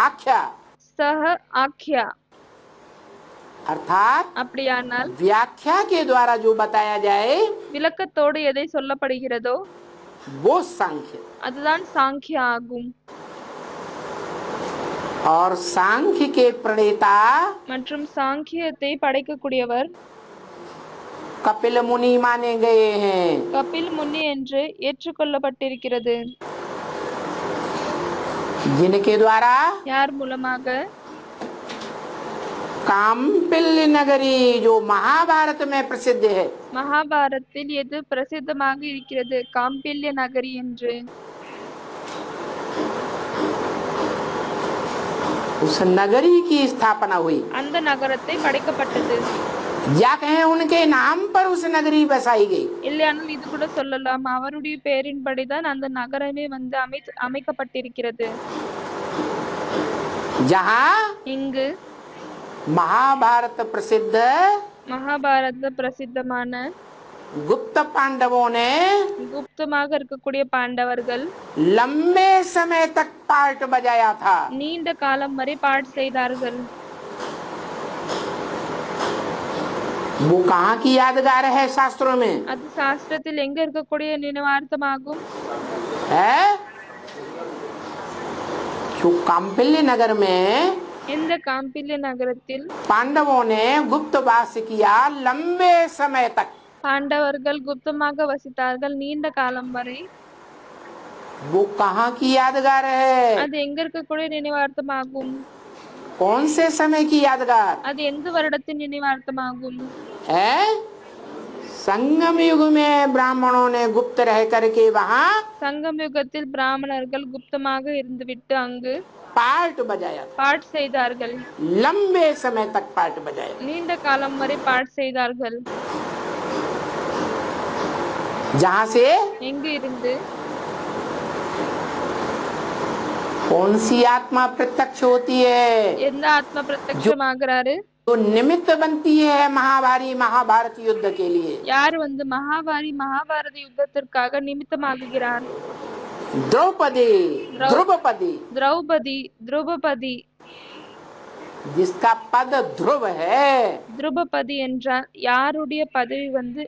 आख्या, சஹ ஆக்யா. अर्थात அப்படியானால் व्याख्या के द्वारा जो बताया जाए விளக்கத்தோடு எதை சொல்லப்படுகிறதோ वो सांख्य। அதுதான் சாங்கிய ஆகும். और सांख्य के प्रणेता மற்றும் சாங்கியத்தை படைக்கக்கூடியவர் कपिल मुनि माने गए हैं। கபில் முனி என்று ஏற்றுக்கொள்ளப்பட்டிருக்கிறது. जिनके द्वारा யார் மூலமாக? काम्पिल्य नगरी जो महाभारत में प्रसिद्ध है, மகாபாரத்தில் எது பிரசித்தமாக இருக்கிறது? காம்பில்ய நகரி என்று. उस नगरी की स्थापना हुई, அந்த நகரத்தை படைக்கப்பட்டது. या कहें उनके नाम पर उस नगरी बसाई गई। இல்லையானால் இது கூட சொல்லலாம், அவருடைய பெயரின்படிதான் அந்த நகரமே அமைக்கப்பட்டிருக்கிறது. जहाँ இங்கு महाभारत प्रसिद्ध மகாபாரத பிரசித்தமான गुप्त पांडवों ने குப்தமாக இருக்கக்கூடிய பாண்டவர்கள் लंबे समय तक पार्ट बजाया था। நீண்ட காலம் வரை பாட் செய்தார்கள். वो कहाँ की यादगार है शास्त्रों में அது சாஸ்திரத்தில் எங்க இருக்கக்கூடிய நினைவார்த்தமாகும்? है? जो काम्पिल्य नगर में இந்த காம்பில்ய நகரத்தில் पांडवों ने गुप्तवास किया लंबे समय तक। பாண்டவர்கள் குப்தமாக வசித்தார்கள் நீண்ட காலம் வரை. वो कहाँ की यादगार है? அது எங்க இருக்கக்கூடிய நினைவார்த்தமாகும்? कौन से समय की यादगार அது எந்த வருடத்தின் நினைவார்த்தமாகும்? है? संगम युग में ब्राह्मणों ने गुप्त रह करके वहाँ சங்கம் யுகத்தில் பிராமணர்கள் குப்தமாக இருந்துவிட்டு அங்கு पार्ट बजाया था। பாட் செய்தார்கள். लंबे समय तक पार्ट बजाया। நீண்ட காலம் வரை பாட் செய்தார்கள். जहाँ से எங்கு இருந்து? कौन सी आत्मा प्रत्यक्ष होती है? எந்த ஆத்மா பிரத்யட்சமாகிறாரு? जो निमित्त बनती है महाभारी महाभारत युद्ध के लिए। யார் வந்து மகாபாரத யுத்தத்திற்காக நிமித்தமாகுகிறார்? द्रौपदी ध्रुवपदी திரௌபதி जिसका पद ध्रुव है, திரௌபதி என்றால் யாருடைய பதவி வந்து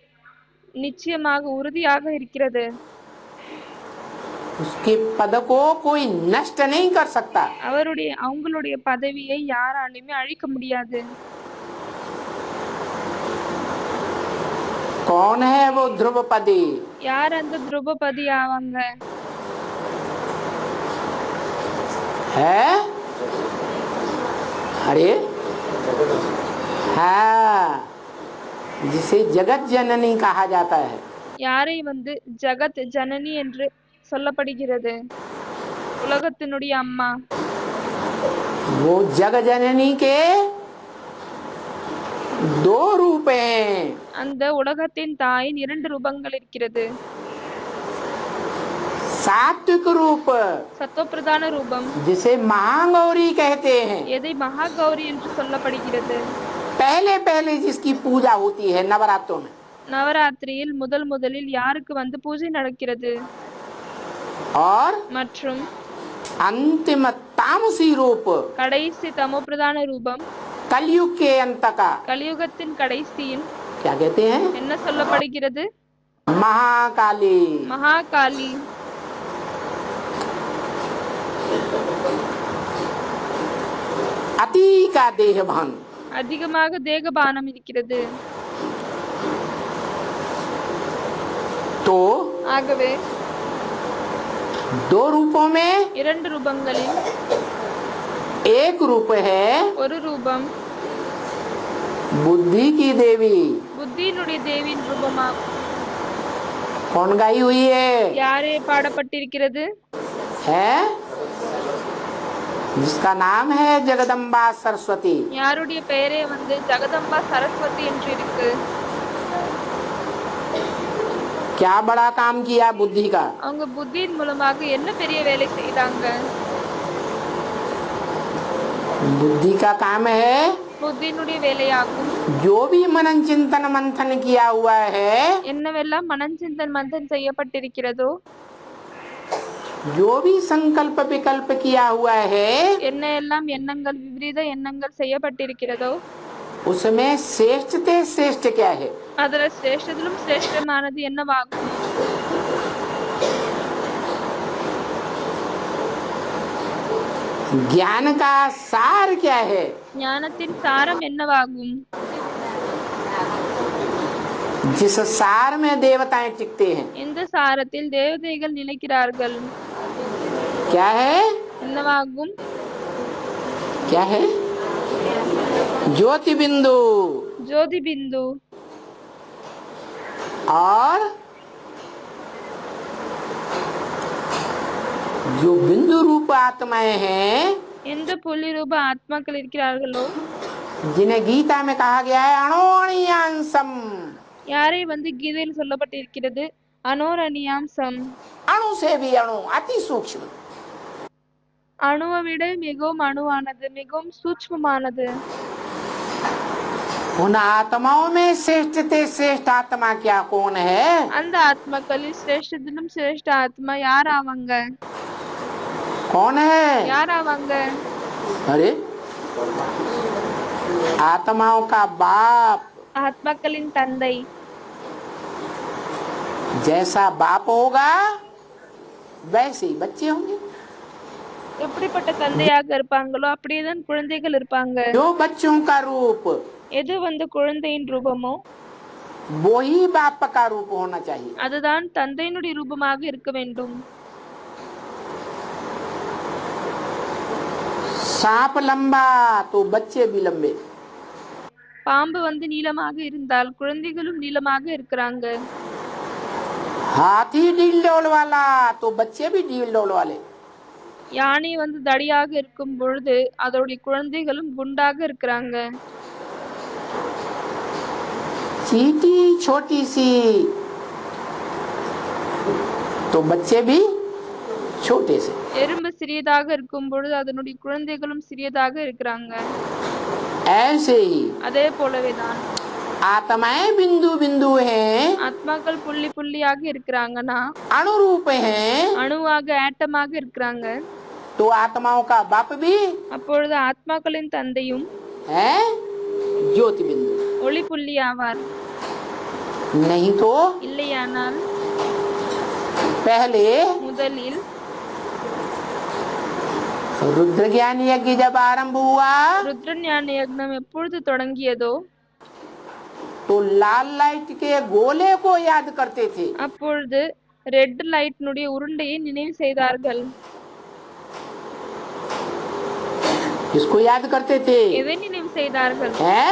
நிச்சயமாக உறுதியாக இருக்கிறது. उसके पद को कोई नष्ट नहीं कर सकता। அவங்களுடைய பதவியை யாராலுமே அழிக்க முடியாது. कौन है वो ध्रुवपदी? யார் அந்த திரௌபதி ஆவாங்க? है? अरे हाँ, जिसे जगत जननी कहा जाता है। யாரை வந்து ஜகத் ஜனனி என்று சொல்லப்படுகிறது? உலகத்தினுடைய அம்மா. वो जग जननी के दो रूप हैं। அந்த உலகத்தின் தாயின் 2 ரூபங்கள் இருக்கிறது. सात्विक रूप சத்தோப்பிரதான ரூபம் जिसे महागौरी कहते हैं। எதை மகாகௌரி என்று சொல்லப்படுகிறது? पहले पहले जिसकी पूजा होती है नवरात्रों में। நவராத்திரியில் முதலில் யாருக்கு வந்து பூஜை நடக்கிறது? और மற்றும் अंतिम तामसी रूप கடைசி தமோபிரதான ரூபம் कलयुग के अंत का கலியுகத்தின் கடைசியின் क्या कहते हैं? என்ன சொல்லப்படுகிறது? महाकाली। மகாகாளி. अति का देहभान। அதிகமாக தேகபானம் இருக்கிறது. तो ஆகவே दो रूपों में 2 ரூபங்களில் एक रूप है ஒரு ரூபம் बुद्धि की देवी। புத்தியினுடைய தேவியின் ரூபமாகும். कौन गाई हुई है? யாரே பாடப்பட்டிருக்கிறது? है जिसका नाम है जगदम्बा सरस्वती। யாருடைய பெயரே வந்து ஜெகதம்பா சரஸ்வதி என்று இருக்கு. क्या बड़ा काम किया बुद्धि का? அவங்க புத்தியின் மூலமாக என்ன பெரிய வேலை செய்தாங்க? बुद्धि का काम है புத்தியினுடைய வேலையாகும். जो भी मनन चिंतन मंथन किया हुआ है, என்னவெல்லாம் மனஞ்சிந்தன் மந்தன் செய்யப்பட்டிருக்கிறதோ, जो भी संकल्प विकल्प किया हुआ है, என்ன எல்லாம் எண்ணங்கள் விபரீத எண்ணங்கள் செய்யப்பட்டிருக்கிறதோ, उसमें श्रेष्ठते श्रेष्ठ क्या है? அதுல சிரேஷ்டத்திலும் சிரேஷ்டமானது என்னவாகும்? ज्ञान का सार क्या है? ஞானத்தின் சாரம் என்னவாகும்? जिस सार में देवताएं टिकते हैं। இந்த சாரத்தில் தேவதைகள் நிலைக்கிறார்கள். क्या है? என்னவாகும்? क्या है? ज्योति बिंदु। ஜோதி பிந்து. और जो बिंदु रूप आत्माएं हैं, எந்த புள்ளி ரூப ஆத்மாக்கள் இருக்கிறார்களோ, जिन्हें गीता में कहा गया है अणोरणीयांसम। யாரை வந்து கீதையில் சொல்லப்பட்டிருக்கிறது? அனோரணியாம்சம். अणु से भी अणु, अति सूक्ष्म। அணுவை விட மிகவும் அணுவானது, மிகவும் சூட்சுமமானது. उन आत्माओं में श्रेष्ठ से श्रेष्ठ आत्मा क्या कौन है? அந்த ஆத்மாக்களில் சிரேஷ்டத்திலும் சிரேஷ்ட ஆத்மா யார் ஆவாங்க? कौन है? யார் ஆவாங்க? अरे आत्माओं का बाप। ஆத்மாக்களின் தந்தை. जैसा बाप होगा वैसे ही बच्चे होंगे। எப்படிப்பட்ட தந்தையாக இருப்பாங்களோ அப்படியேதான் குழந்தைகள் இருப்பாங்க. जो बच्चों का रूप எது குழந்தையின் ரூபமோ वो ही बाप का रूप होना चाहिए। அதுதான் தந்தையினுடைய ரூபமாக இருக்க வேண்டும். सांप लंबा तो बच्चे भी लंबे। பாம்பு நீளமாக இருந்தால் குழந்தைகளும் நீளமாக இருக்கிறாங்க. हाथी ढील डोल वाला तो बच्चे भी ढील डोल वाले। யானை தடியாக இருக்கும் பொழுது அதோடைய குழந்தைகளும் குண்டாக இருக்கிறாங்க. चींटी छोटी सी तो बच्चे भी छोटे से। எறும்பு சிறியதாக இருக்கும் பொழுது அதனுடைய குழந்தைகளும் சிறியதாக இருக்கிறாங்க. ऐसे ही அதே போலவேதான் आत्माएं बिंदु बिंदु हैं, ஆத்மாக்கள் புள்ளி புள்ளியாக இருக்கிறாங்கன்னா अणुरूप हैं, அணுவாக ஆட்டமாக இருக்கிறாங்க. तो आत्माओं का बाप भी அப்பொழுது ஆத்மாக்களின் தந்தையும் है ज्योति बिंदु। ஒளி புள்ளி ஆவார். नहीं तो இல்லையானால் पहले முதலில் रुद्र ज्ञान यज्ञ जब आरंभ हुआ ருத்ர ஞான யக்ஞம் எப்பொழுது தொடங்கியதோ तो लाल लाइट के गोले को याद करते थे। அப்பொழுது ரெட் லைட்னுடைய உருண்டையை நினைவு செய்தார்கள். इसको याद करते थे எதை நினைவு செய்தார்கள்? हैं?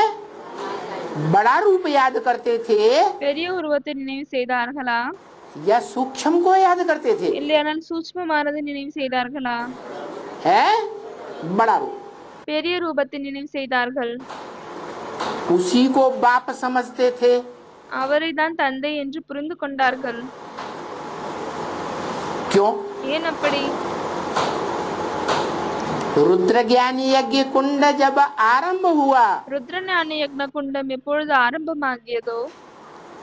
बड़ा रूप याद करते थे பெரிய உருவத்தை நினைவு செய்தார்களா या सूक्ष्म को याद करते थे? இல்லையானால் சூட்சுமமானதை நினைவு செய்தார்களா? है बड़ा रूप। பெரிய ரூபத்தை நினைவு செய்தார்கள். उसी को बाप समझते थे। அவரை தான் தந்தை என்று புரிந்து கொண்டார்கள். क्यों? ஏன் அப்படி? रुद्र ज्ञान यज्ञ कुंड जब आरंभ हुआ ருத்ர ஞான யக்ஞ குண்டம் எப்பொழுது ஆரம்பமாகியதோ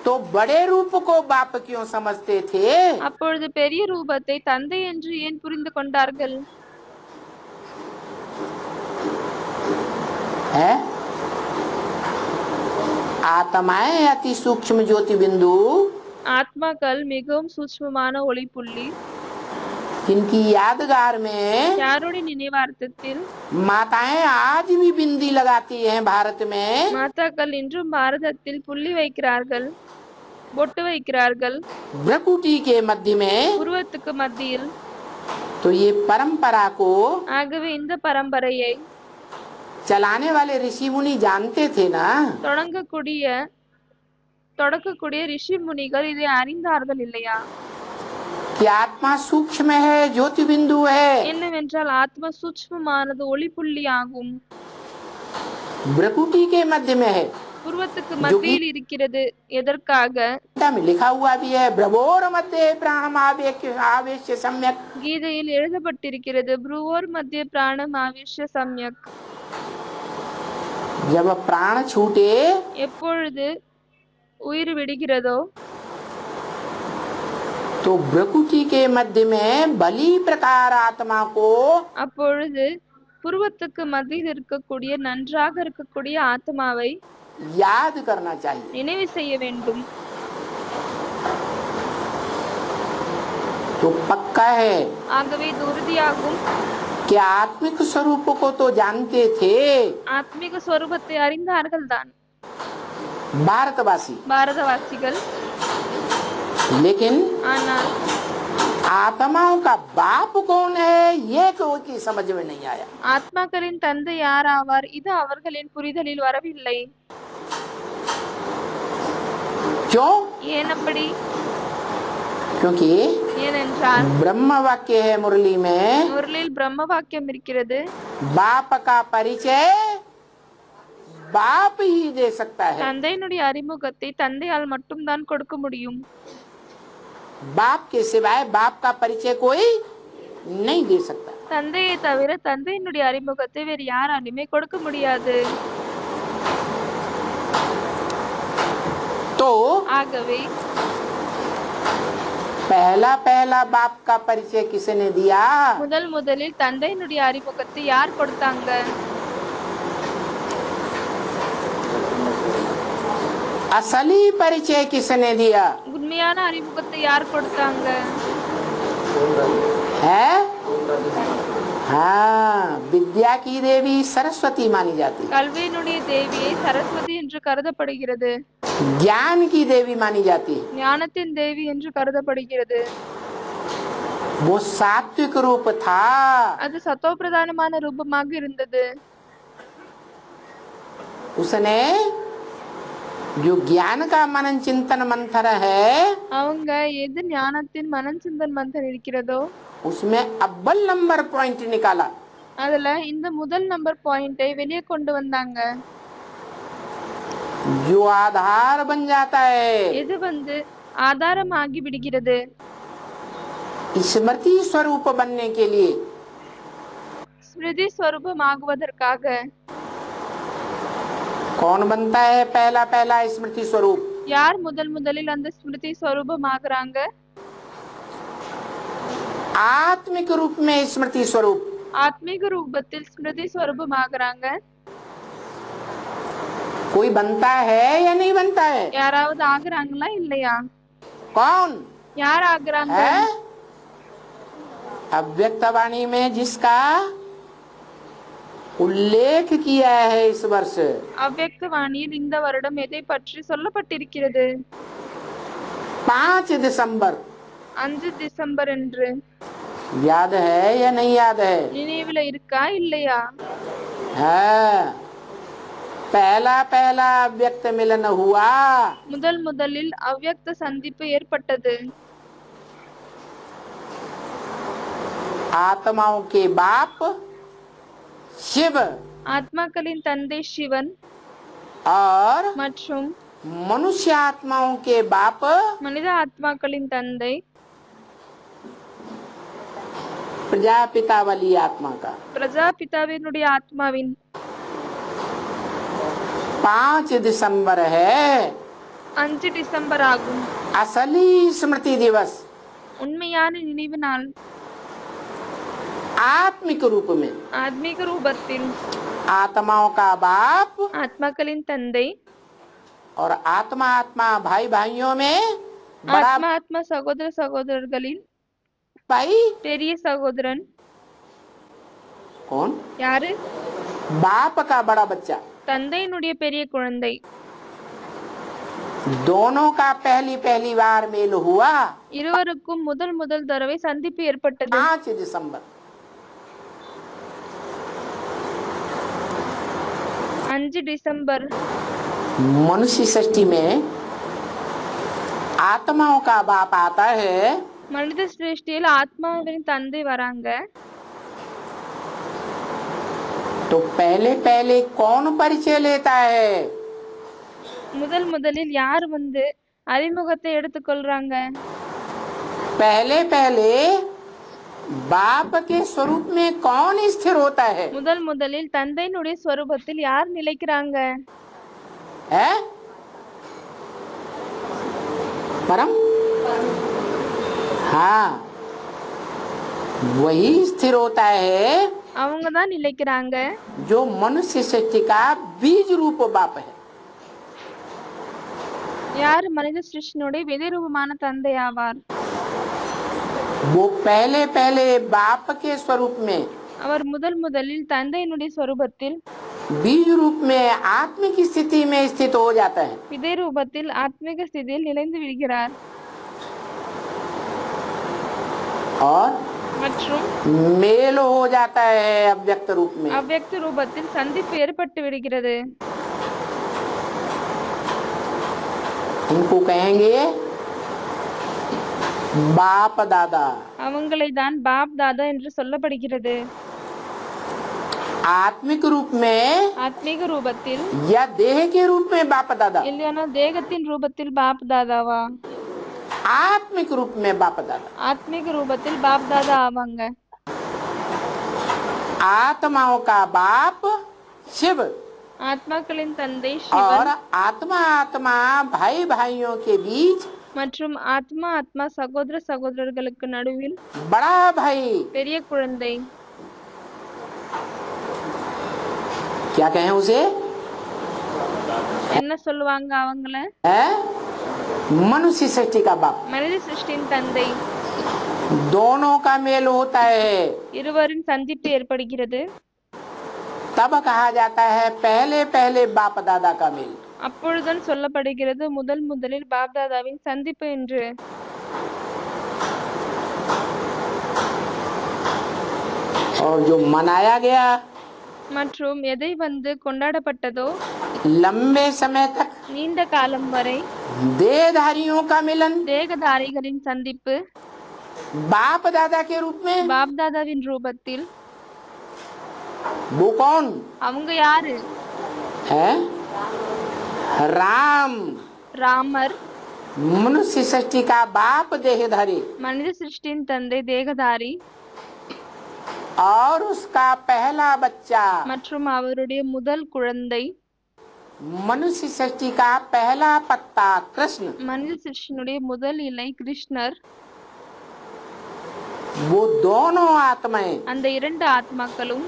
तो बड़े रूप को बाप क्यों समझते थे? அப்பொழுது பெரிய ரூபத்தை தந்தை என்று ஏன் புரிந்து கொண்டார்கள்? है आत्माएं अति सूक्ष्म ज्योति बिंदु ஆத்மாக்கள் மிகவும் சூட்சுமமான ஒளி புள்ளி जिनकी यादगार में யாருடைய நினைவார்த்தத்தில் माताएं आज भी बिंदी लगाती हैं भारत में। மாதாக்கள் இன்றும் பாரதத்தில் புள்ளி வைக்கிறார்கள், பொட்டு வைக்கிறார்கள் भ्रकुटी के मध्य में। உருவத்துக்கு மத்தியில். तो ये परंपरा को ஆகவே இந்த பரம்பரையை चलाने वाले ऋषि मुनि जानते थे ना। தொடக்கக்கூடிய ரிஷி முனிகள் இதை அறிந்தார்கள் இல்லையா? कि आत्मा सूक्ष्म है, ज्योति बिंदु है। என்னவென்றால் ஆத்மா சூட்சுமமானது, ஒளி புள்ளி ஆகும், भ्रकुटी के मध्य में है, உருவத்துக்கு மத்தியில் இருக்கிறது. எதற்காக? में लिखा हुआ भी है भ्रवोर मध्य प्राणम आवेश सम्यक। கீதையில் எழுதப்பட்டிருக்கிறது ப்ருவோர் மத்திய பிராணம் ஆவேஷ்ய சம்யக். जब प्राण छूटे எப்பொழுது உயிர் விடுகிறதோ तो भ्रकुटी के मध्य में बलि प्रकार आत्मा को அப்பொழுது புருவத்துக்கு மத்தியில் இருக்கக்கூடிய நன்றாக இருக்கக்கூடிய ஆத்மாவை याद करना चाहिए। நினைவு செய்ய வேண்டும். तो पक्का है ஆகவே இது உறுதியாகும். कि आत्मिक स्वरूप को तो जानते थे ஆத்மீக ஸ்வரூபத்தை அறிந்தார்கள் தான் भारतवासी, பாரதவாசிகள். लेकिन ஆனால் आत्माओं का बाप कौन है ये कोई समझ में नहीं आया। ஆத்மாக்களின் தந்தை யார் ஆவார், இது அவர்களின் புரிதலில் வரவில்லை. क्यों? ஏன் அப்படி? क्योंकि ஏனென்றால் ब्रह्म वाक्य है मुरली में, முரளில் பிரம்ம வாக்கியம் இருக்கிறது. बाप का परिचय बाप ही दे सकता है। தந்தையினுடைய அறிமுகத்தை தந்தையால் மட்டும்தான் கொடுக்க முடியும். बाप के सिवाय बाप का परिचय कोई नहीं दे सकता। தந்தையை தவிர தந்தையினுடைய அறிமுகத்தை வேறு யாராலுமே கொடுக்க முடியாது. तो ஆகவே पहला पहला बाप का परिचय किसने दिया? முதலில் தந்தையினுடைய அறிமுகத்தை யார் கொடுத்தாங்க? असली परिचय किसने दिया உண்மையான அறிமுகத்தை யார் கொடுத்தாங்க? है? हाँ, विद्या की देवी सरस्वती मानी जाती, கல்வியினுடைய தேவியை சரஸ்வதி என்று கருதப்படுகிறது, ज्ञान की देवी मानी जाती। ஞானத்தின் தேவி என்று கருதப்படுகிறது. वो सात्विक रूप था, அது சத்தோபிரதானமான ரூபமாக இருந்தது. उसने जो ज्ञान का मनन चिंतन मंथन है அவங்க எது ஞானத்தின் மனன் சிந்தன் மந்தன் இருக்கிறதோ उसमें अव्वल नंबर पॉइंट निकाला। அதுல இந்த முதல் நம்பர் பாயிண்டை வெளியே கொண்டு வந்தாங்க. जो आधार बन जाता है எது ஆதாரமாகி விடுகிறது, स्मृति स्वरूप बनने के लिए, ஸ்மிருதி ஸ்வரூபமாகுவதற்காக. कौन बनता है पहला पहला स्मृति स्वरूप? யார் முதலில் அந்த ஸ்மிருதி ஸ்வரூபமாகறாங்க? आत्मिक रूप में स्मृति स्वरूप। ஆத்மீக ரூபத்தில் ஸ்மிருதி ஸ்வரூபமாகறாங்க. कोई बनता है या नहीं बनता है? யாராவது ஆகுறாங்களா இல்லையா? कौन யார் ஆகுறாங்க? है? अव्यक्त वाणी में जिसका उल्लेख किया है इस वर्ष, அவ்யக்த வாணியில் இந்த வருடம் எதை பற்றி சொல்லப்பட்டிருக்கிறது? 5 दिसंबर। 5 டிசம்பர் என்று. याद है या नहीं याद है? நினைவுல இருக்கா இல்லையா? है। पहला पहला अव्यक्त मिलन हुआ, முதலில் அவ்யக்த சந்திப்பு ஏற்பட்டது. आत्माओं के बाप शिव ஆத்மாக்களின் தந்தை சிவன் और மற்றும் मनुष्य आत्माओं के बाप மனித ஆத்மாக்களின் தந்தை प्रजापिता वाली आत्मा का। பிரஜாபிதாவினுடைய ஆத்மாவின் 5 दिसंबर है 5 டிசம்பர் ஆகும். असली स्मृति दिवस, உண்மையான நினைவு நாள். आत्मिक रूप में ஆத்மீக ரூபத்தில் आत्माओं का बाप ஆத்மாக்களின் தந்தை और आत्मा आत्मा भाई भाइयों में बड़ा ஆத்மா சகோதர சகோதரர்களில் भाई பெரிய சகோதரன் कौन? யாரு? बाप का बड़ा बच्चा। தந்தையினுடைய பெரிய குழந்தை. दोनों का पहली बार मेल हुआ இருவருக்கும் முதல் தடவை சந்திப்பு ஏற்பட்டது 5 दिसंबर। 5 டிசம்பர். मनुष्य सृष्टि में आत्माओं का बाप आता है மனித சிருஷ்டியில் ஆத்மாவின் தந்தை வராங்க. तो पहले कौन परिचय लेता है? முதலில் யார் அறிமுகத்தை எடுத்துக்கொள்றாங்க? पहले बाप के स्वरूप में कौन स्थिर होता है? முதலில் தந்தையினுடைய ஸ்வரூபத்தில் யார் நிலைக்கிறாங்க? है परम? हाँ, वही स्थिर होता है அவங்க தான் நிலைக்கிறாங்க जो मनुष्य सृष्टि का बीज रूप बाप है। யார் மனித சிருஷ்டியினுடைய விதை ரூபமான தந்தை ஆவார். वो पहले बाप के स्वरूप में அவர் முதலில் தந்தையினுடைய ஸ்வரூபத்தில் बीज रूप में आत्मिक स्थिति में स्थित हो जाता है விதை ரூபத்தில் ஆத்மீக ஸ்திதியில் நிலைந்து விடுகிறார். और மற்றும் मेल हो जाता है अव्यक्त रूप में। அவ்யக்த ரூபத்தில் சந்திப்பு ஏற்பட்டு விடுகிறது. उनको कहेंगे बाप दादा। அவங்களை தான் பாப் தாதா என்று சொல்லப்படுகிறது. आत्मिक रूप में ஆத்மீக ரூபத்தில் या देह के रूप में बाप दादा, இல்லையானா தேகத்தின் ரூபத்தில் பாப் தாதாவா? आत्मिक रूप में बाप दादा। ஆத்மீக ரூபத்தில் பாப் தாதா ஆவாங்க. आत्माओं का बाप शिव ஆத்மாக்களின் தந்தை और சிவன் आत्मा आत्मा भाई भाइयों के बीच மற்றும் ஆத்மா ஆத்மா சகோதர சகோதரர்களுக்கு நடுவில் बड़ा भाई, பெரிய குழந்தை. क्या कहें उसे, என்ன சொல்லுவாங்க அவங்கள? है मनुष्य सृष्टि का बाप। மனித சிருஷ்டியின் தந்தை. दोनों का मेल होता है, இருவரின் சந்திப்பு ஏற்படுகிறது. तब कहा जाता है पहले पहले बाप दादा का मेल। அப்பொழுதுதான் சொல்லப்படுகிறது முதலில் பாப்தாதாவின் சந்திப்பு என்று. और जो मनाया गया மற்றும் எதை கொண்டாடப்பட்டதோ लंबे समय तक, நீண்ட காலம் வரை देहधारियों का मिलन தேகதாரிகளின் சந்திப்பு बाप दादा के रूप में, பாப்தாதாவின் ரூபத்தில். वो कौन அவங்க யாரு? है? राम, ராமர், मनुष्य सृष्टि का बाप देहधारी, மனித சிருஷ்டியின் தந்தை தேகதாரி और उसका पहला बच्चा மற்றும் அவருடைய முதல் குழந்தை मनुष्य सृष्टि का पहला पत्ता कृष्ण। மனித சிருஷ்டியினுடைய முதல் இலை கிருஷ்ணர். वो दोनों आत्माएं அந்த இரண்டு ஆத்மாக்களும்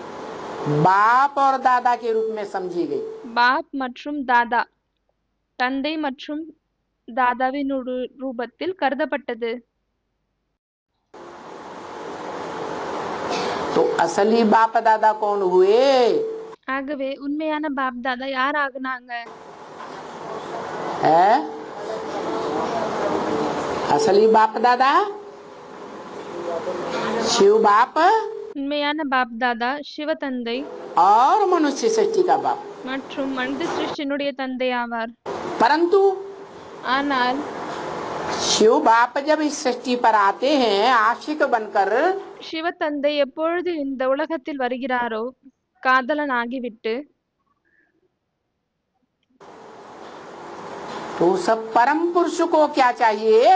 बाप और दादा के रूप में समझी गई। பாப் மற்றும் தாதா, தந்தை மற்றும் தாதாவின் ரூபத்தில் கருதப்பட்டது. तो असली बाप दादा कौन हुए? ஆகவே உண்மையான பாப் தாதா யார் ஆகுனாங்க? है असली बाप दादा शिव बाप உண்மையான பாப் தாதா சிவ தந்தை और मनुष्य सृष्टि का बाप। மற்றும் மனித சிருஷ்டியினுடைய தந்தை ஆவார். परंतु ஆனால் शिव बाप जब इस सृष्टि पर आते हैं आशिक बनकर, சிவ தந்தை எப்பொழுது இந்த உலகத்தில் வருகிறாரோ காதலன் ஆகிவிட்டு, तो सब परम पुरुष को क्या चाहिए?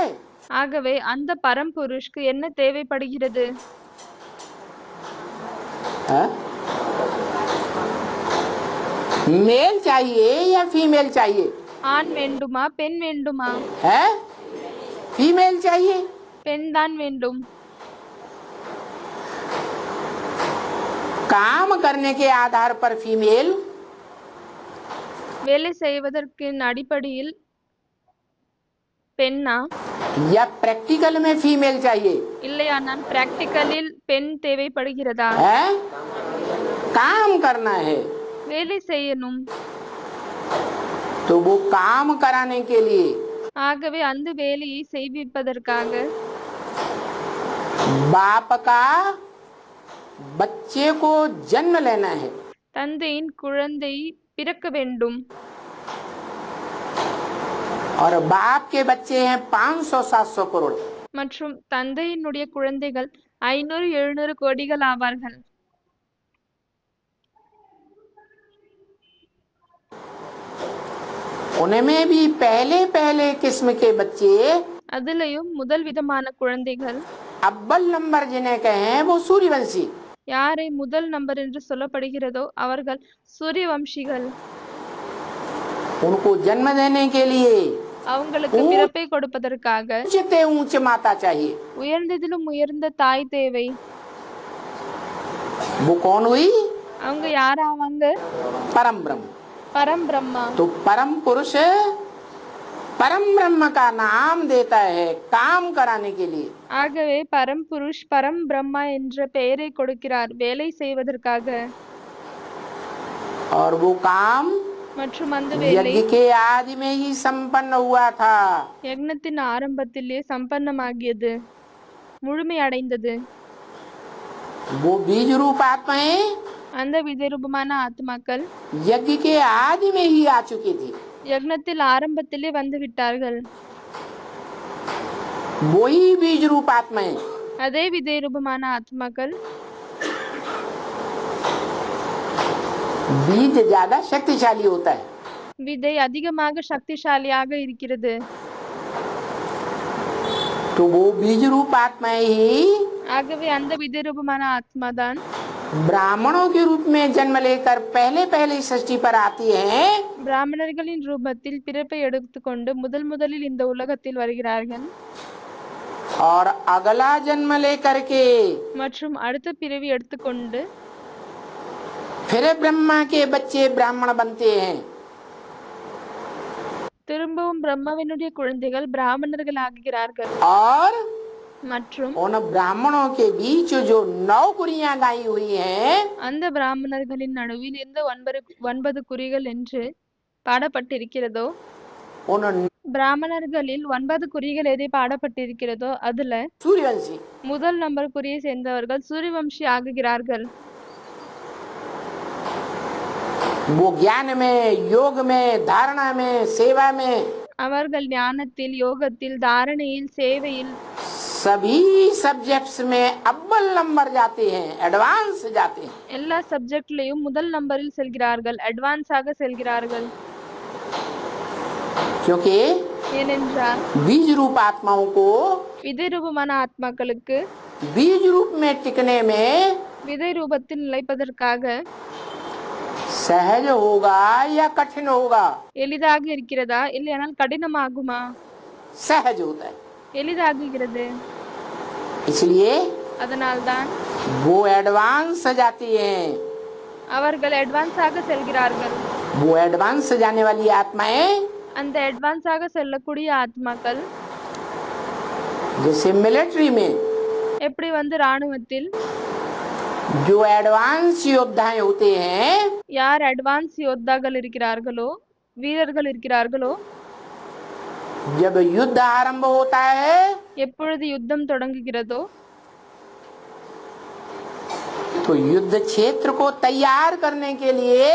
ஆகவே அந்த பரம்புருஷ்க்கு என்ன தேவைப்படுகிறது? है? मेल चाहिए या फीमेल चाहिए? ஆண் வேண்டுமா பெண் வேண்டுமா? है फीमेल चाहिए। பெண் தான் வேண்டும். काम करने के आधार पर फीमेल, வேலை செய்வதற்கு அடிப்படையில் பெண்ணா, या प्रैक्टिकल में फीमेल चाहिए? இல்லையானால் பிராக்டிக்கலில் பெண் தேவைப்படுகிறதா? है काम करना है, வேலை செய்யணும். तो वो काम कराने के लिए ஆகவே அந்த வேலையை செய்விப்பதற்காக बाप का बच्चे को जन्म लेना है। தந்தையின் குழந்தை பிறக்க வேண்டும். और बाप के बच्चे हैं 500-700 करोड़। மற்றும் தந்தையினுடைய குழந்தைகள் 500-700 கோடிகள் ஆவார்கள். उनमें भी पहले पहले किस्म के बच्चे, அதிலையும் முதல் விதமான குழந்தைகள் अव्वल नंबर जिन्हें कहें वो सूर्यवंशी, யாரை முதல் நம்பர் என்று சொல்லப்படுகிறதோ அவர்கள் சூரியவம்சிகள். उनको जन्म देने के लिए அவங்களுக்கு பிறப்பை கொடுப்பதற்காக ऊंचे ऊंच माता चाहिए। உயர்ந்ததிலும் உயர்ந்த தாய் தேவை. वो कौन हुई? அவங்க யார் ஆவாங்க? परम ब्रह्म। பரம் பிரம்மா. तो परम पुरुष परम ब्रह्म का नाम देता है काम कराने के लिए। ஆகவே பரம்புருஷ் பரம் பிரம்மா என்ற பெயரை கொடுக்கிறார் வேலை செய்வதற்காக. और वो काम மற்றும் அந்த வேலை यज्ञ के आदि में ही संपन्न हुआ था। யக்னத்தின் ஆரம்பத்திலே சம்பன்னமாகியது, முழுமை அடைந்தது. वो बीज रूप आत्माएं அந்த விதரூபமான ஆத்மாக்கள் यज्ञ के आदि में ही आ चुकी थी। யக்னத்தில் ஆரம்பத்திலே வந்து விட்டார்கள். वही बीज रूप आत्माएं அதே விதரூபமான ஆத்மாக்கள். बीज ज्यादा शक्तिशाली होता है, விதை அதிகமாக சக்திசாலியாக இருக்கிறது. तो वो बीज रूप आत्माएं ही ஆகவே அந்த விதரூபமான ஆத்மாதான் ब्राह्मणों के रूप में जन्म लेकर पहले पहले सृष्टि पर आती हैं பிராமணர்களின் ரூபத்தில் பிறப்பை எடுத்துக்கொண்டு முதல் முதலில் இந்த உலகத்தில் வருகிறார்கள் और अगला जन्म लेकर के மற்றும் அடுத்த பிறவி எடுத்துக்கொண்டு फिर ब्रह्मा के बच्चे ब्राह्मण बनते हैं। திரும்பவும் பிரம்மாவினுடைய குழந்தைகள் பிராமணர்கள் ஆகிறார்கள் और மற்றும் उन ब्राह्मणों के बीच जो 9 कुरियां गाई हुई हैं அந்த பிராமணர்களின் நடுவில் எந்த 9 குறிகள் என்று பாடப்பட்டிருக்கிறதோ उन பிராமணர்களில் 9 குறிகள் எதை பாடப்பட்டிருக்கிறதோ அதுல सूर्यवंशी முதல் நம்பர் குறியை சேர்ந்தவர்கள் சூரியவம்சி ஆகுகிறார்கள் वो ज्ञान में, योग में, धारणा में, सेवा में அவர்கள் ஞானத்தில் யோகத்தில் தாரணையில் சேவையில் सभी सब्जेक्ट्स में अव्वल नंबर जाते हैं, एडवांस जाते हैं। எல்லா சப்ஜெக்ட்லயும் முதல் நம்பரில் செல்கிறார்கள், அட்வான்ஸாக செல்கிறார்கள்। क्योंकि ஏனென்றால் बीज रूप आत्माओं को விதை ரூபமான ஆத்மாக்களுக்கு बीज रूप में टिकने में விதை ரூபத்தில் நிலைப்பதற்காக सहज होगा या कठिन होगा? எளிதாக இருக்கிறதா இல்லையானால் கடினமாகுமா? सहज होता है। எளிதாகுகிறது। इसलिए அதனால்தான் वो एडवांस जाती हैं। அவர்கள் அட்வான்ஸாக செல்கிறார்கள்। वो एडवांस जाने वाली आत्माएं அந்த அட்வான்ஸாக செல்லக்கூடிய ஆத்மாக்கள் जैसे मिलिट्री में எப்படி ராணுவத்தில் जो एडवांस योद्धाएं होते हैं யார் அட்வான்ஸ் யோத்தாக்கள் இருக்கிறார்களோ வீரர்கள் இருக்கிறார்களோ जब युद्ध आरंभ होता है எப்பொழுது யுத்தம் தொடங்குகிறதோ तो युद्ध क्षेत्र को तैयार करने के लिए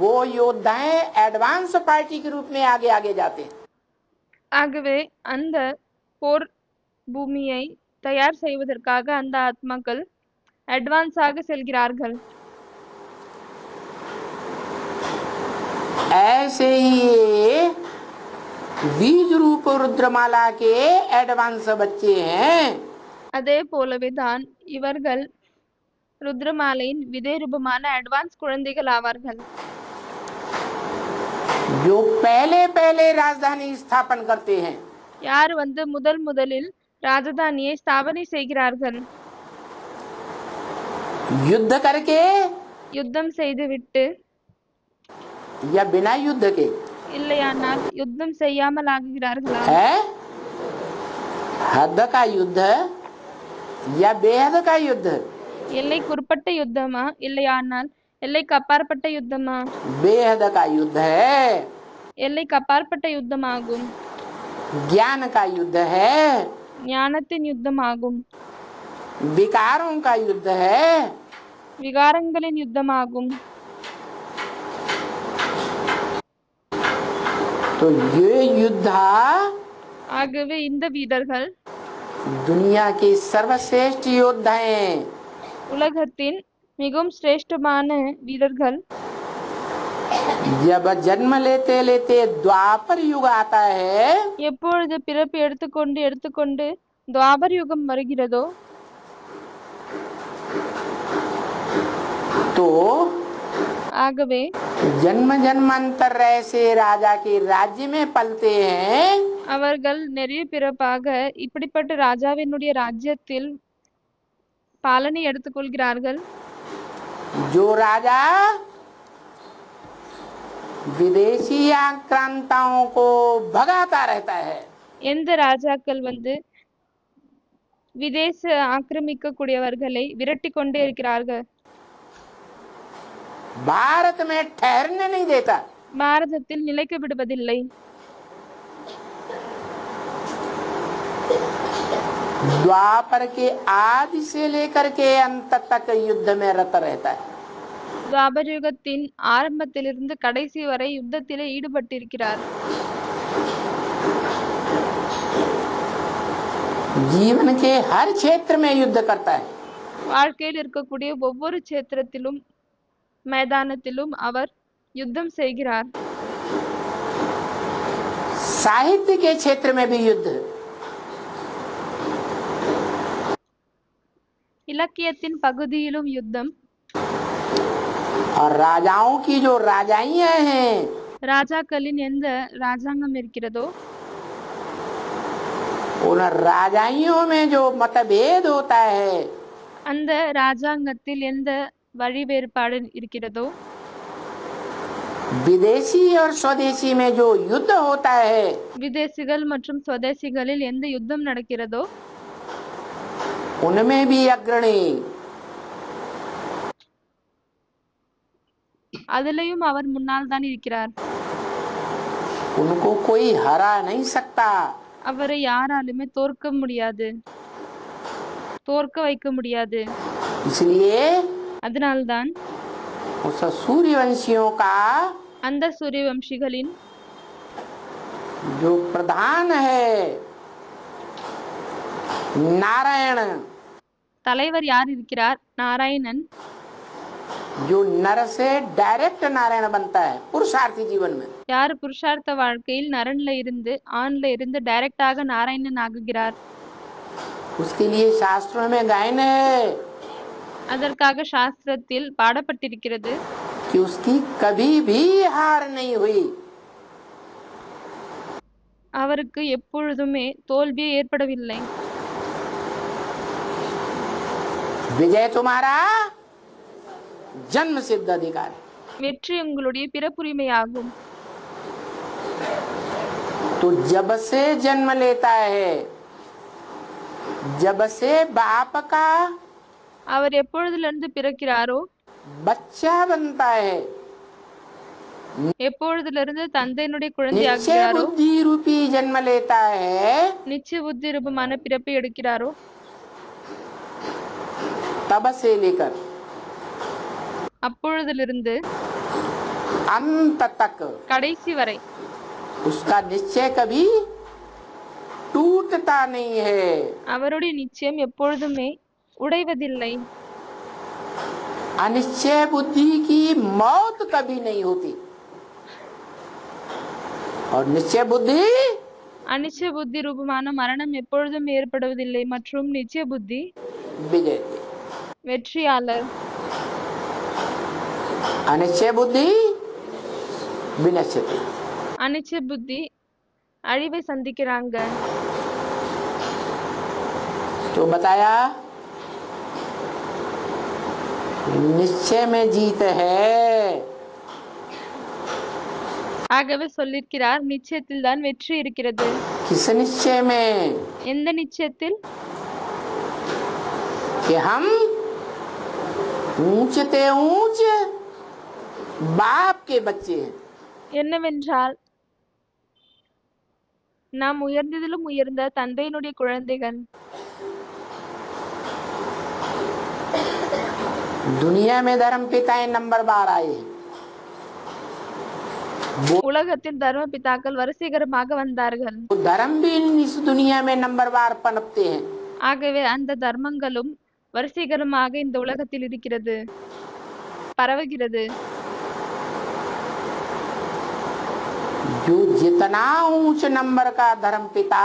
वो योद्धाएं एडवांस पार्टी के रूप में आगे आगे जाते हैं। ஆகவே அந்த போர் பூமியை தயார் செய்வதற்காக அந்த ஆத்மாக்கள் அட்வான்ஸாக செல்கிறார்கள்। ऐसे ही ये बीज रूप रुद्रमाला के एडवांस बच्चे हैं। அதே போலவே தான் இவர்கள் ருத்ரமாலையின் விதை ரூபமான அட்வான்ஸ் குழந்தைகள் ஆவார்கள்। जो पहले पहले राजधानी स्थापन करते हैं யார் முதலில் ராஜதானியை ஸ்தாபனை செய்கிறார்கள் युद्ध करके யுத்தம் செய்துவிட்டு या बिना युद्ध के இல்லையானால் யுத்தம் செய்யாமல் ஆகுகிறார்களா? है हद का युद्ध या बेहद का युद्ध? எல்லைக்குட்பட்ட யுத்தமா இல்லையானால் எல்லைக்கு அப்பாற்பட்ட யுத்தமா? बेहद का युद्ध है, எல்லைக்கு அப்பாற்பட்ட யுத்தமாகும்। ज्ञान का युद्ध है, ஞானத்தின் யுத்தமாகும்। विकारों का युद्ध है। விகாரங்களின் யுத்தமாகும்। तो ये युद्धा ஆகவே இந்த வீரர்கள் दुनिया के सर्वश्रेष्ठ योद्धा हैं। உலகத்தின் மிகவும் சிரேஷ்டமான வீரர்கள் जब जन्म लेते लेते द्वापर युग आता है எப்பொழுது பிறப்பு எடுத்துக்கொண்டு துவாபர் யுகம் வருகிறதோ तो ஆகவே जन्म जन्मांतर ऐसे राजा के राज्य में पलते हैं அவர்கள் நிறைய பிறப்பாக இப்படிப்பட்ட ராஜாவினுடைய ராஜ்யத்தில் பாலனை எடுத்துக்கொள்கிறார்கள்। जो राजा विदेशी आक्रांताओं को भगाता रहता है எந்த ராஜாக்கள் விதேச ஆக்கிரமிக்கக்கூடியவர்களை விரட்டி கொண்டே இருக்கிறார்கள், भारत में ठहरने नहीं देता। பாரதத்தில் நிலைக்க விடுவதில்லை। द्वापर के आदि से लेकर के अंत तक युद्ध में रत रहता है। துவாபர் யுகத்தின் ஆரம்பத்திலிருந்து கடைசி வரை யுத்தத்திலே ஈடுபட்டிருக்கிறார்। जीवन के हर क्षेत्र में युद्ध करता है। வாழ்க்கையில் இருக்கக்கூடிய ஒவ்வொரு क्षेत्रத்திலும் மைதானத்திலும் அவர் யுத்தம் செய்கிறார்। साहित्य के क्षेत्र में भी युद्ध, இலக்கியத்தின் பகுதியிலும் யுத்தம், और राजाओं की जो राजाइयां हैं ராஜாக்களின் எந்த ராஜாங்கம் இருக்கிறதோ उन राजाइयों में जो मतभेद होता है அந்த ராஜாங்கத்தில் எந்த வழி வேறுபாடு இருக்கிறதோ, विदेशी और स्वदेशी में जो युद्ध होता है விதேசிகள் மற்றும் சுதேசிகளில் எந்த யுத்தம் நடக்கிறதோ उनमें भी अग्रणी அதிலையும் அவர் முன்னால் தான் இருக்கிறார். उनको कोई हरा नहीं सकता। அவரை யாராலுமே தோற்க முடியாது, தோற்க வைக்க முடியாது. इसलिए அதனால்தான் उस सूर्यवंशियों का அந்த சூரியவம்சிகளின் जो प्रधान है नारायण, தலைவர் யார் இருக்கிறார்? நாராயணன். जो नर से डायरेक्ट नारायण बनता है पुरुषार्थी जीवन में, யார் புருஷார்த்த வாழ்க்கையில் நரன்ல இருந்து ஆண்ல இருந்து டைரக்டாக நாராயணன் ஆகுகிறார். उसके लिए शास्त्रों में गायन है அதற்காக சாஸ்திரத்தில் பாடப்பட்டிருக்கிறது, कि उसकी कभी भी हार नहीं हुई। அவருக்கு எப்பொழுதுமே தோல்வியே ஏற்படவில்லை. विजय तुम्हारा जन्म सिद्ध अधिकार है। வெற்றி உங்களுடைய பிறப்புரிமையாகும். तो जब से जन्म लेता है, जब से बाप का அவர் எப்பொழுதிலிருந்து பிறக்கிறாரோ, बच्चा बनता है, எப்பொழுதிலிருந்து தந்தையினுடைய निश्चय குழந்தையாகிறாரோ, बुद्धि रूपी जन्म लेता है, நிச்சய புத்தி ரூபமான பிறப்பை எடுக்கிறாரோ, तब से लेकर அப்பொழுதிலிருந்து अंत तक கடைசி வரை उसका निश्चय कभी टूटता नहीं है। அவருடைய நிச்சயம் எப்பொழுதுமே உடைவதில்லை. अनिश्चय बुद्धि की मौत कभी नहीं होती, और निश्चय बुद्धि அனிச்சய புத்தி ரூபமான மரணம் எப்பொழுதும் ஏற்படுவதில்லை. மற்றும் நிச்சய புத்தி विजय। வெற்றியாளர். अनिश्चय बुद्धि विनश्यति। அனிச்சய புத்தி அழிவை சந்திக்கிறாங்க. तो बताया निश्चय में जीत है। ஆகவே சொல்லிருக்கிறார், நிச்சயத்தில் தான் வெற்றி இருக்கிறது. किस निश्चय में? எந்த நிச்சயத்தில்? कि हम ऊंचते ऊंच बाप के बच्चे हैं। என்னவென்றால் நாம் உயர்ந்ததிலும் உயர்ந்த தந்தையினுடைய குழந்தைகள். दुनिया में धर्म पिताएं नंबर 12 आए हैं। உலகத்தில் தர்ம பிதாக்கள் வரிசைகரமாக வந்தார்கள். वो धर्म भी इस दुनिया में नंबर 12 पनपते हैं। ஆகவே அந்த தர்மங்களும் வரிசைகரமாக இந்த உலகத்தில் இருக்கிறது, பரவுகிறது. जो जितना ऊंच नंबर का धर्म पिता,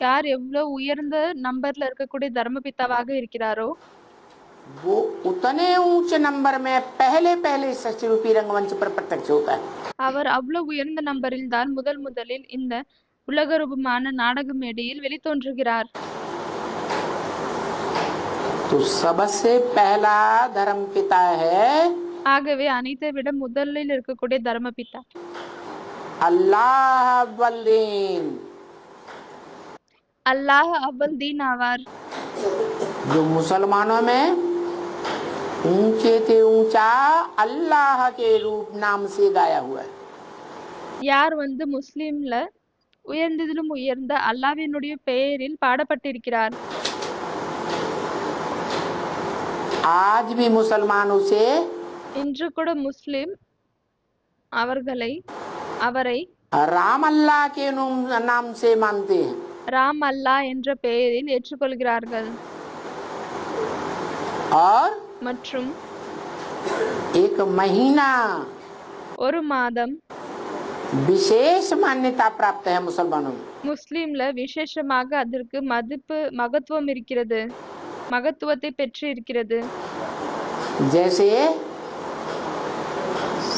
யார் எவ்வளவு உயர்ந்த நம்பர்ல இருக்கக்கூடிய தர்ம பிதாவாக இருக்கிறாரோ, वो उतने ऊंच नंबर में पहले पहले सच रूपी रंगमंच पर प्रत्यक्ष होता है। அவர் அவ்வளவு உயர்ந்த நம்பரில் தான் முதலில் இந்த உலக ரூபமான நாடக மேடையில் வெளித்தோன்றுகிறார். तो सबसे पहला धर्म पिता है ஆகவே அனைத்தை விட முதலில் இருக்கக்கூடிய தர்ம பிதா अल्लाह अव्वल-दीन, அல்லாஹ் அவ்வல் தீன் ஆவார். जो मुसलमानों में ऊंचे से ऊंचा अल्लाह के रूप नाम से गाया हुआ है। யார் முஸ்லிம்ல உயர்ந்ததிலும் உயர்ந்த அல்லாஹ்வினுடைய பெயரில் பாடப்பட்டிருக்கிறார். आज भी मुसलमान उसे இன்று கூட முஸ்லிம் அவரை राम अल्लाह के नाम से मानते हैं। ராம் அல்லாஹ் என்ற பெயரில் ஏற்றுக்கொள்கிறார்கள். और மற்றும் एक महीना ஒரு மாதம் विशेष मान्यता प्राप्त है मुसलमानों में। முஸ்லிம்ல விசேஷமாக அதற்கு மகத்துவம் இருக்கிறது. மகத்துவத்தை பெற்று இருக்கிறது. जैसे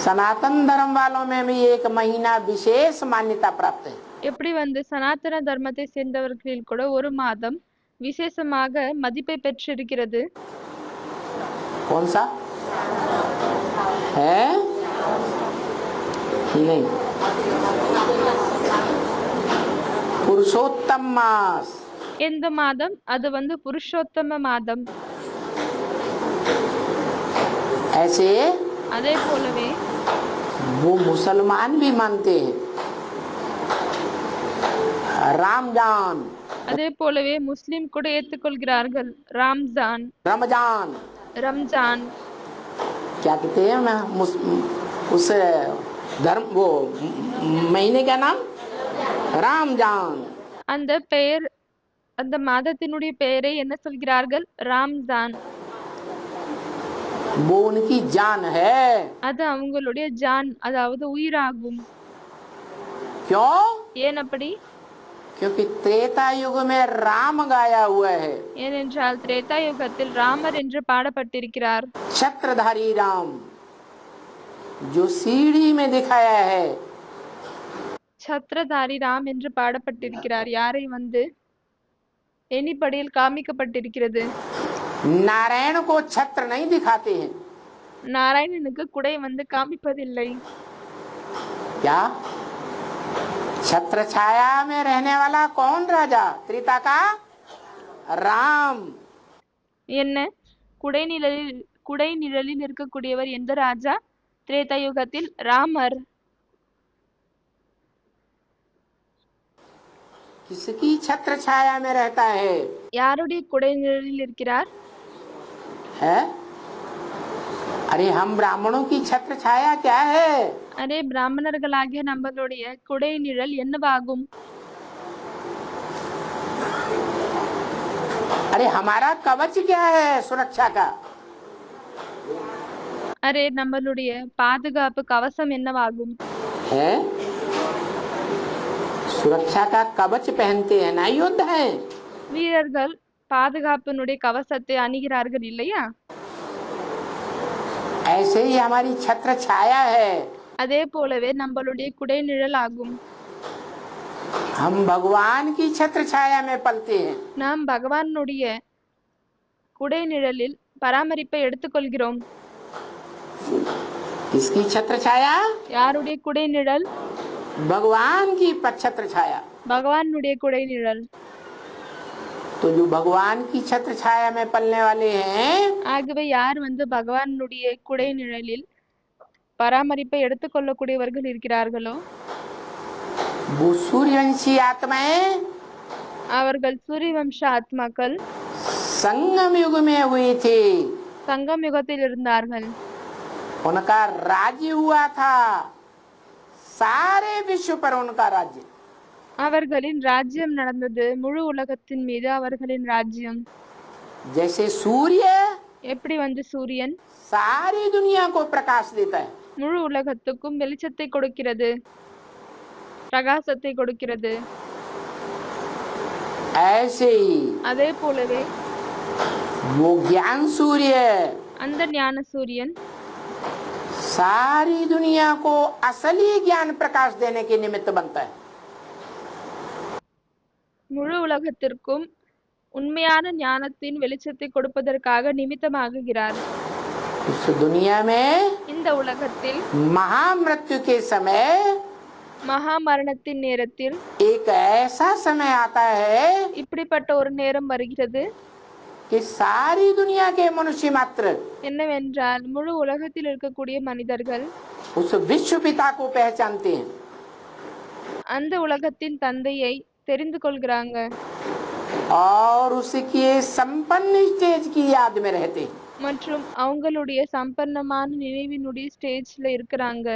सनातन धर्म वालों में भी एक महीना विशेष मान्यता प्राप्त है. எப்படி சனாதன தர்மத்தை சேர்ந்தவர்களில் கூட ஒரு மாதம் விசேஷமாக மதிப்பை பெற்றிருக்கிறது. कौन सा है? नहीं, पुरुषोत्तम मास. எந்த மாதம்? அது புருஷோத்தம மாதம். ऐसे அதே போலவே वो मुसलमान भी मानते हैं रमजान. அதே போலவே முஸ்லிம் கூட ஏற்றுக்கொள்கிறார்கள் ரம்ஜான். रमजान रमजान क्या कहते हैं मैं उस धर्म वो महीने का नाम रमजान. அந்த பெயர் அந்த மாதத்தினுடைய பெயரை என்ன சொல்கிறார்கள்? ரம்ஜான். वो उनकी जान है. அது அவங்களுடைய ஜான், அதாவது உயிராகும். क्यों? ஏன் அப்படி? क्योंकि त्रेता युग में राम गाया हुआ है. ஏனென்றால் திரேதா யுகத்தில் ராமர் என்று பாடப்பட்டிருக்கிறார். छत्रधारी राम जो सीढ़ी में दिखाया है. சத்ரதாரி ராம் என்று பாடப்பட்டிருக்கிறார். யாரை எண்ணிப்படியில் காமிக்கப்பட்டிருக்கிறது. नारायण को छत्र नहीं दिखाते हैं. நாராயணனுக்கு குடை காமிப்பதில்லை. क्या? छत्र छाया में रहने वाला कौन राजा? त्रेता का राम. என்ன? குடை நிழலில் இருக்கக்கூடியவர் எந்த ராஜா? திரேதா யுகத்தில் ராமர். किसकी छत्र छाया में रहता है? யாருடைய குடை நிழலில் இருக்கிறார்? है? अरे हम ब्राह्मणों की छत्र छाया क्या है? அரே பிராமணர்களாகிய நம்மளுடைய குடை நிழல் என்னவாகும்? अरे हमारा कवच क्या है सुरक्षा का? அரே நம்மளுடைய பாதுகாப்பு கவசம் என்னவாகும்? है? सुरक्षा का कवच पहनते हैं ना योद्धा है. வீரர்கள் பாதுகாப்பினுடைய கவசத்தை அணிகிறார்கள் இல்லையா? ऐसे ही हमारी छत्र छाया है. அதே போலவே நம்மளுடைய குடை நிழல் ஆகும். हम भगवान की छत्र छाया में पलते हैं. நாம் பகவானுடைய குடை நிழலில் பராமரிப்பை எடுத்துக்கொள்கிறோம். किसकी छत्र छाया? யாருடைய குடை நிழல்? भगवान की छत्र छाया. பகவானுடைய குடை நிழல். तो जो भगवान की छत्र छाया में पलने वाले हैं, ஆகவே யார் பகவானுடைய குடை நிழலில் பராமரிப்பை எடுத்துக்கொள்ளக்கூடியவர்கள் இருக்கிறார்களோ वो सूर्यवंशी आत्माएं அவர்கள் சூரியவம்ச ஆத்மாக்கள் संगम युग में हुई थी. சங்கம் யுகத்தில் இருந்தார்கள். उनका राज्य हुआ था. सारे विश्व पर उनका राज्य. அவர்களின் ராஜ்யம் நடந்தது. முழு உலகத்தின் மீது அவர்களின் ராஜ்யம். जैसे सूर्य எப்படி சூரியன் सारी दुनिया को प्रकाश देता है, முழு உலகத்துக்கும் வெளிச்சத்தை கொடுக்கிறது, பிரகாசத்தை கொடுக்கிறது. ऐसे ही அதே போலவே वो ज्ञान सूर्य அந்த ஞான சூரியன் सारी दुनिया को असली ज्ञान प्रकाश देने के निमित्त बनता है. முழு உலகத்திற்கும் உண்மையான ஞானத்தின் வெளிச்சத்தை கொடுப்பதற்காக நிமித்தமாகுகிறார். इस दुनिया में இந்த உலகத்தில் महामृत्यु के समय மகா மரணத்தின் நேரத்தில் एक ऐसा समय आता है இப்படிப்பட்ட ஒரு நேரம் வருகிறது कि सारी दुनिया के मनुष्य मात्र என்னவென்றால் முழு உலகத்தில் இருக்கக்கூடிய மனிதர்கள் उस विश्व पिता को पहचानते हैं அந்த உலகத்தின் தந்தையை தெரிந்து கொள்கிறாங்க. और उसके संपन्न स्टेज की याद में रहते हैं. மற்றும் அவங்களுடைய சம்பன்னமான நினைவினுடைய ஸ்டேஜ்ல இருக்கிறாங்க.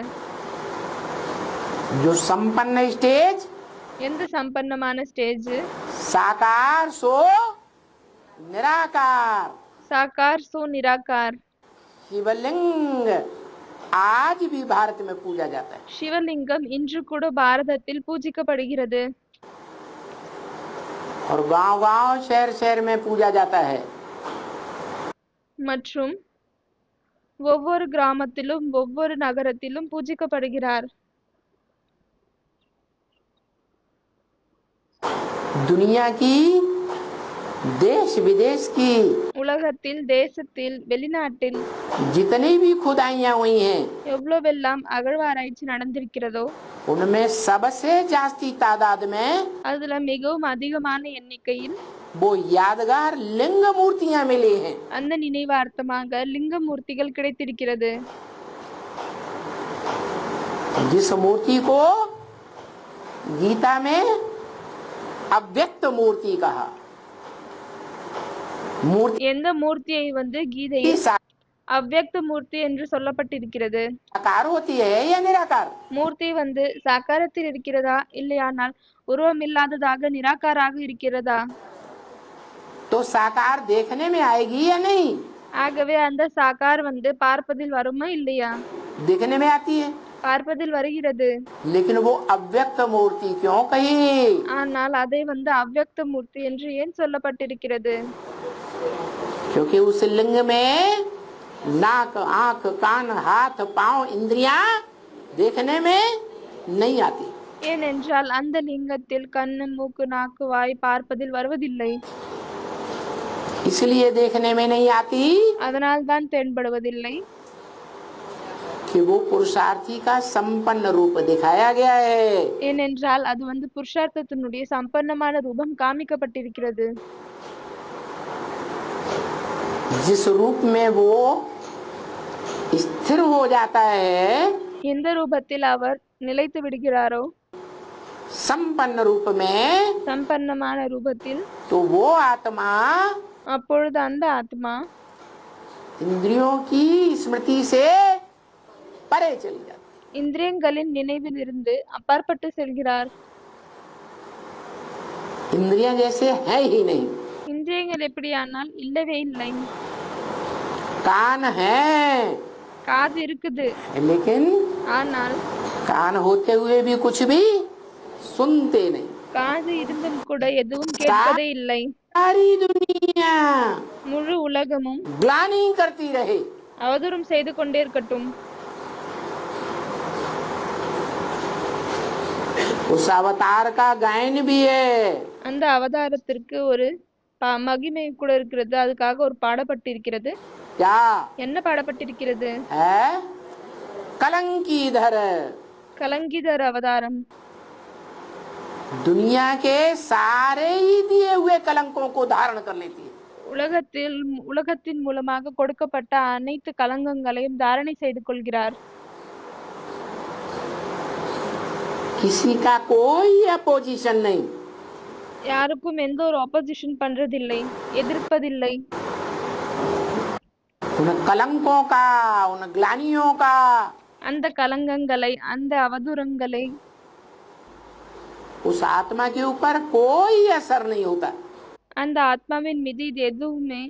जो संपन्न स्टेज எந்த சம்பன்னமான ஸ்டேஜ்? साकार सो निराकार. சாக்கார் சோ நிராகார். शिवलिंग आज भी भारत में पूजा जाता है. சிவலிங்கம் இன்று கூட பாரதத்தில் பூஜிக்கப்படுகிறது. और गांव-गांव शहर-शहर में पूजा जाता है. மற்றும் ஒவ்வொரு கிராமத்திலும் ஒவ்வொரு நகரத்திலும் பூஜிக்கப்படுகிறார். दुनिया की देश विदेश की உலகத்தில், தேசத்தில், வெளிநாட்டில் जितनी भी खुदाइयां हुई हैं எவ்வளவெல்லாம் அகழ்வாராய்ச்சி நடந்திருக்கிறதோ उनमें सबसे जास्ती तादाद में அதுல மிகவும் அதிகமான எண்ணிக்கையில் वो यादगार लिंग मूर्तियां मिली हैं। அந்த நினைவார்த்தமாக லிங்க மூர்த்திகள் கிடைத்திருக்கிறது. जिस मूर्ति को गीता में अव्यक्त मूर्ति कहा, मूर्ति எந்த மூர்த்தியை கீதையில் அவ்யக்த மூர்த்தி என்று சொல்லப்பட்டிருக்கிறது. साकार होती है या निराकार? மூர்த்தி சாக்காரத்தில் இருக்கிறதா இல்லையானால் உருவமில்லாததாக நிராகாராக இருக்கிறதா? तो साकार देखने में आएगी या नहीं? ஆகவே அந்த சாக்கார் பார்ப்பதில் வருமா இல்லையா? देखने में आती है, பார்ப்பதில் வருகிறது. लेकिन वो अव्यक्त मूर्ति क्यों कही? ஆனால் அதை அவ்யக்த மூர்த்தி என்று ஏன் சொல்லப்பட்டிருக்கிறது? क्योंकि उस लिंग में नाक, आंख, कान, हाथ, पांव, इंद्रियां देखने में नहीं आती। ஏனென்றால் அந்த லிங்கத்தில் கண்ணு, மூக்கு, நாக்கு, வாய் பார்ப்பதில் வருவதில்லை. इसलिए देखने में नहीं आती அதனால் தான் தென்படுவதில்லை. कि वो पुरुषार्थी का संपन्न रूप दिखाया गया है। ஏனென்றால் அது புருஷார்த்தத்தினுடைய சம்பன்னமான ரூபம் காமிக்கப்பட்டிருக்கிறது. जिस रूप में वो स्थिर हो जाता है, எந்த ரூபத்தில் அவர் நிலைத்து விடுகிறாரோ, संपन्न रूप में, சம்பன்னமான ரூபத்தில், तो वो आत्मा அப்பொழுது அந்த ஆத்மா इंद्रियों की स्मृति से परे चली जाती। இந்திரியங்களின் நினைவில் இருந்து அப்பாற்பட்டு செல்கிறார். इंद्रियां जैसे है ही नहीं। இந்திரியங்கள் எப்படியானால் இல்லவே இல்லை. कान है, காது இருக்குது, लेकिन ஆனால் कान होते हुए भी कुछ भी सुनते नहीं। காது இருந்தும் கூட எதுவும் கேட்பதே இல்லை. सारी दुनिया முழு உலகமும் ग्लानि करती रहे, அவதூறம் செய்து கொண்டே இருக்கட்டும். उस अवतार का गायन भी है। அந்த அவதாரத்திற்கு ஒரு மகிமை கூட இருக்கிறது. அதுக்காக ஒரு பாடப்பட்டிருக்கிறது. क्या என்ன பாடப்பட்டிருக்கிறது? है? कलंकीधर, கலங்கிதர் அவதாரம். दुनिया के सारे ही दिए हुए कलंकों को धारण कर लेती है। உலகத்தின் மூலமாக கொடுக்கப்பட்ட அனைத்து கலங்கங்களையும் தாரணை செய்து கொள்கிறார். किसी का कोई अपोजिशन नहीं, யாருக்கும் எந்த ஒரு ஆப்போசிஷன் பண்றதில்லை, எதிர்ப்பதில்லை. उन कलंकों का, उन ग्लानियों का, அந்த கலங்கங்களை, அந்த அவதூறங்களை उस आत्मा के ऊपर कोई असर नहीं होता। அந்த ஆத்மாவின் மீது இது எதுவுமே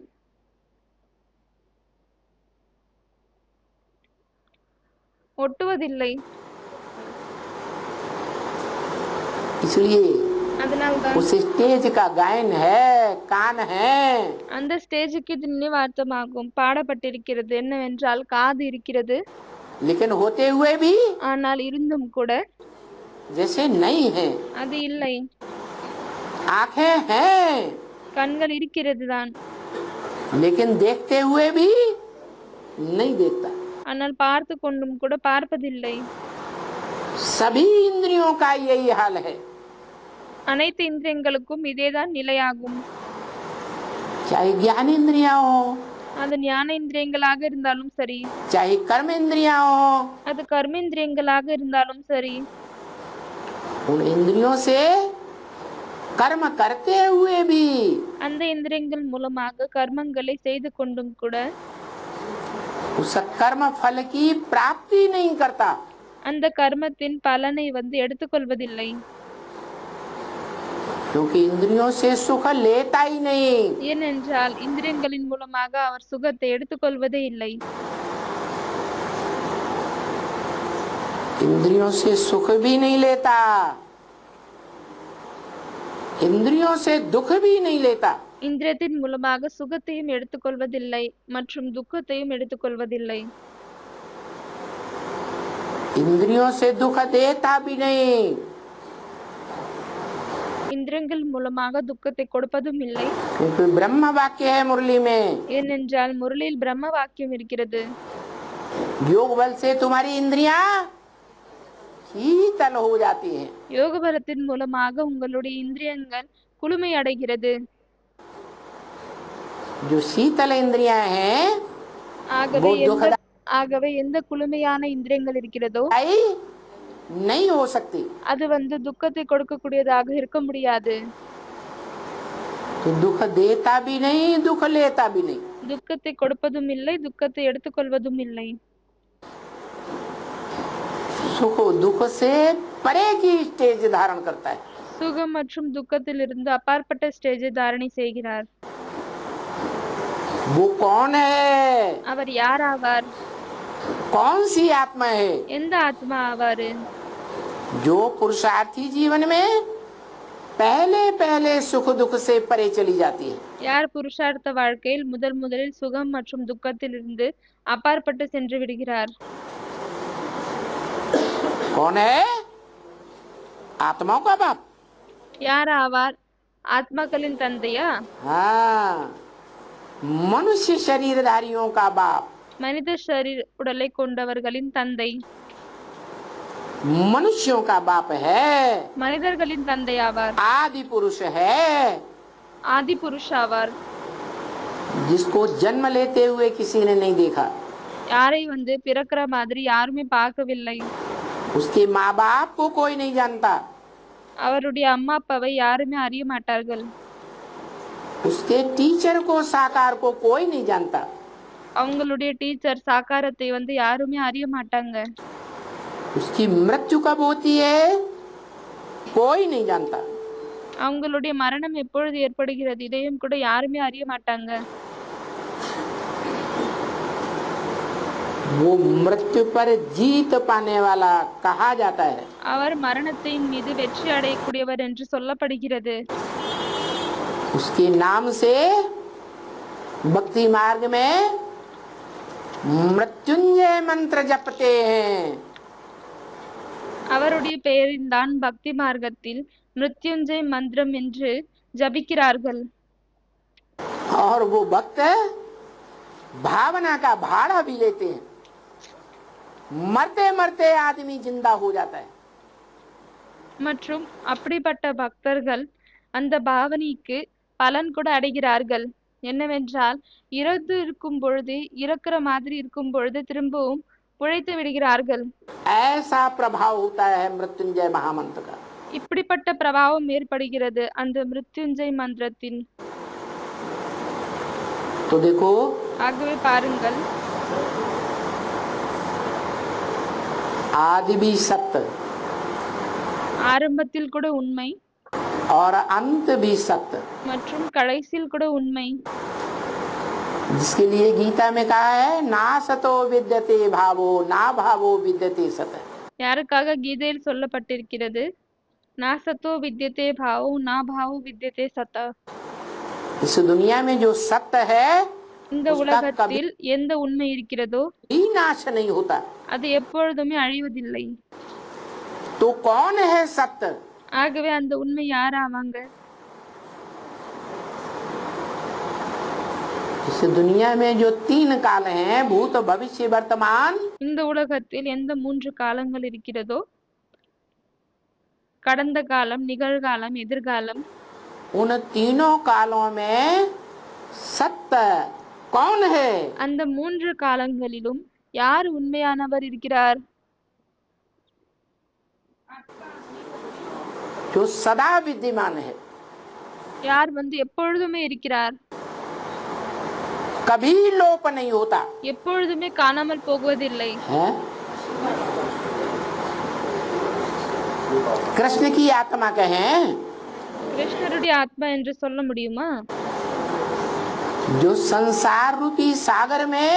ஒட்டுவதில்லை. इसलिए அதனால்தான் उस स्टेज का गायन है, कान है, அந்த ஸ்டேஜுக்கு இது நினைவார்த்தமாகும். பாடப்பட்டிருக்கிறது என்னவென்றால் காது இருக்கிறது, लेकिन होते हुए भी ஆனால் இருந்தும் கூட जैसे नहीं है। அது இல்லை. आंखें हैं, கண்கள் இருக்கிறது தான், लेकिन देखते हुए भी नहीं देखता। ஆனால் பார்த்து கொண்டும் கூட பார்ப்பதில்லை. सभी इंद्रियों का यही हाल है। அனைத்து இந்திரியங்களுக்கும் இதேதான் நிலையாகும். चाहे ज्ञान इंद्रियां हो, அது ஞான இந்திரியங்களாக இருந்தாலும் சரி, चाहे कर्म इंद्रियां हो, அது கர்மேந்திரியங்களாக இருந்தாலும் சரி, उन इंद्रियों से कर्म करते हुए भी அந்த இந்திரியங்கள் மூலமாக கர்மங்களை செய்து கொண்டும் கூட उस कर्म फल की प्राप्ति नहीं करता। அந்த கர்மத்தின் பலனை எடுத்துக்கொள்வதில்லை. क्योंकि इंद्रियों से सुख लेता ही नहीं। ஏனென்றால் இந்திரியங்களின் மூலமாக அவர் சுகத்தை எடுத்துக்கொள்வதே இல்லை. इंद्रियों से सुख भी नहीं लेता, इंद्रियों से दुख भी नहीं लेता। இந்திரியத்தின் மூலமாக சுகத்தையும் எடுத்துக்கொள்வதில்லை மற்றும் துக்கத்தையும் எடுத்துக்கொள்வதில்லை. इंद्रियों से दुख देता भी नहीं, இந்திரியங்கள் மூலமாக துக்கத்தை கொடுப்பதும் இல்லை. क्योंकि ब्रह्म वाक्य है मुरली में। ஏனென்றால் முரளியில் பிரம்ம வாக்கியம் இருக்கிறது. योग बल से तुम्हारी इंद्रियां शीतल हो जाती हैं। யோக பலத்தின் மூலமாக உங்களுடைய இந்திரியங்கள் குளுமை அடைகிறது. जो शीतल इंद्रियां हैं ஆகவே वो दुखदायी எந்த குளுமையான இந்திரியங்கள் இருக்கிறதோ नहीं हो सकती। அது துக்கத்தை கொடுக்கக்கூடியதாக இருக்க முடியாது. तो दुख देता भी नहीं, दुख लेता भी नहीं। துக்கத்தை கொடுப்பதும் இல்லை, துக்கத்தை எடுத்துக்கொள்வதும் இல்லை. सुख दुख से परे की स्टेज धारण करता है। சுகம் மற்றும் துக்கத்திலிருந்து அப்பாற்பட்ட ஸ்டேஜை தாரணை செய்கிறார். वो कौन है? அவர் யார் ஆவார்? कौन सी आत्मा है? எந்த ஆத்மா ஆவாரு? जो पुरुषार्थी जीवन में पहले पहले सुख दुख से परे चली जाती है। யார் புருஷார்த்த வாழ்க்கையில் முதலில் சுகம் மற்றும் துக்கத்திலிருந்து அப்பாற்பட்டு சென்று விடுகிறார்? कौन है? आत्माओं का बाप। யார் ஆவார்? ஆத்மாக்களின் தந்தையா? हाँ, मनुष्य शरीरधारियों का बाप। மனித உடலை கொண்டவர்களின் தந்தை. मनुष्यों का बाप है, மனிதர்களின் தந்தை ஆவார். आदि पुरुष है, ஆதி புருஷ ஆவார். जिसको जन्म लेते हुए किसी ने नहीं देखा। யாரை பிறக்கிற மாதிரி யாருமே பார்க்கவில்லை. उसके माँ बाप को कोई नहीं जानता। அவருடைய அம்மா அப்பாவை யாருமே அறிய மாட்டார்கள். उसके टीचर को साकार को कोई नहीं जानता। அவங்களுடைய டீச்சர் சாக்காரத்தை யாருமே அறிய மாட்டாங்க. उसकी मृत्यु कब होती है कोई नहीं जानता। அவங்களுடைய மரணம் எப்பொழுது ஏற்படுகிறது இதையும் கூட யாருமே அறிய மாட்டாங்க. वो मृत्यु पर जीत पाने वाला कहा जाता है। அவர் மரணத்தின் மீது வெற்றி அடையக்கூடியவர் என்று சொல்லப்படுகிறது. उसके नाम से भक्ति मार्ग में मृत्युंजय मंत्र जपते हैं। அவருடைய பெயரில் தான் பக்தி மார்க்கத்தில் மிருத்யுஞ்சய் மந்திரம் என்று ஜபிக்கிறார்கள். और वो भक्त भावना का भाड़ा भी लेते हैं। मरते मरते आदमी जिंदा हो जाता है। மற்றும் அப்படிப்பட்ட பக்தர்கள் அந்த பாவனைக்கு பலன் கூட அடைகிறார்கள். என்னவென்றால் இறந்து இருக்கும் பொழுது இறக்குற மாதிரி இருக்கும் பொழுது திரும்பவும் உழைத்து விடுகிறார்கள். ऐसा प्रभाव होता है मृत्युंजय महामंत्र का। இப்படிப்பட்ட பிரபாவம் ஏற்படுகிறது அந்த மிருத்யுஞ்சய் மந்திரத்தின். तो देखो, ஆகவே பாருங்கள், आदि भी सत्य ஆரம்பத்தில் கூட உண்மை और अंत भी सत्य, மற்றும் கடைசியில் கூட உண்மை. जिसके लिए गीता में कहा है ना सतो विद्यते भावो ना भावो विद्यते सत। யாருக்காக கீதையில் சொல்லப்பட்டிருக்கிறது? நாசத்தோ வித்யதே பாவோ நா பாவோ வித்யதே சத. इस दुनिया में जो सत्य है இந்த உலகத்தில் எந்த உண்மை இருக்கிறதோ ही नाश नहीं होता। அது எப்பொழுதுமே அழிவதில்லை. तो कौन है सत्य? ஆகவே அந்த உண்மை யார் ஆவாங்க? इस दुनिया में जो तीन काल हैं, भूत भविष्य वर्तमान, இந்த உலகத்தில் எந்த 3 காலங்கள் இருக்கிறதோ, கடந்த காலம், நிகழ்காலம், எதிர்காலம், उन तीनों कालों में सत्य कौन है? அந்த 3 காலங்களிலும் யார் உண்மையானவர் இருக்கிறார்? जो सदा विद्यमान है, யார் எப்பொழுதுமே இருக்கிறார், कभी लोप नहीं होता எப்பொழுதுமே காணாமல் போவதில்லை. है। कृष्ण की आत्मा कहें, கிருஷ்ணருடைய ஆத்மா என்று சொல்ல முடியுமா? जो संसार रूपी सागर में,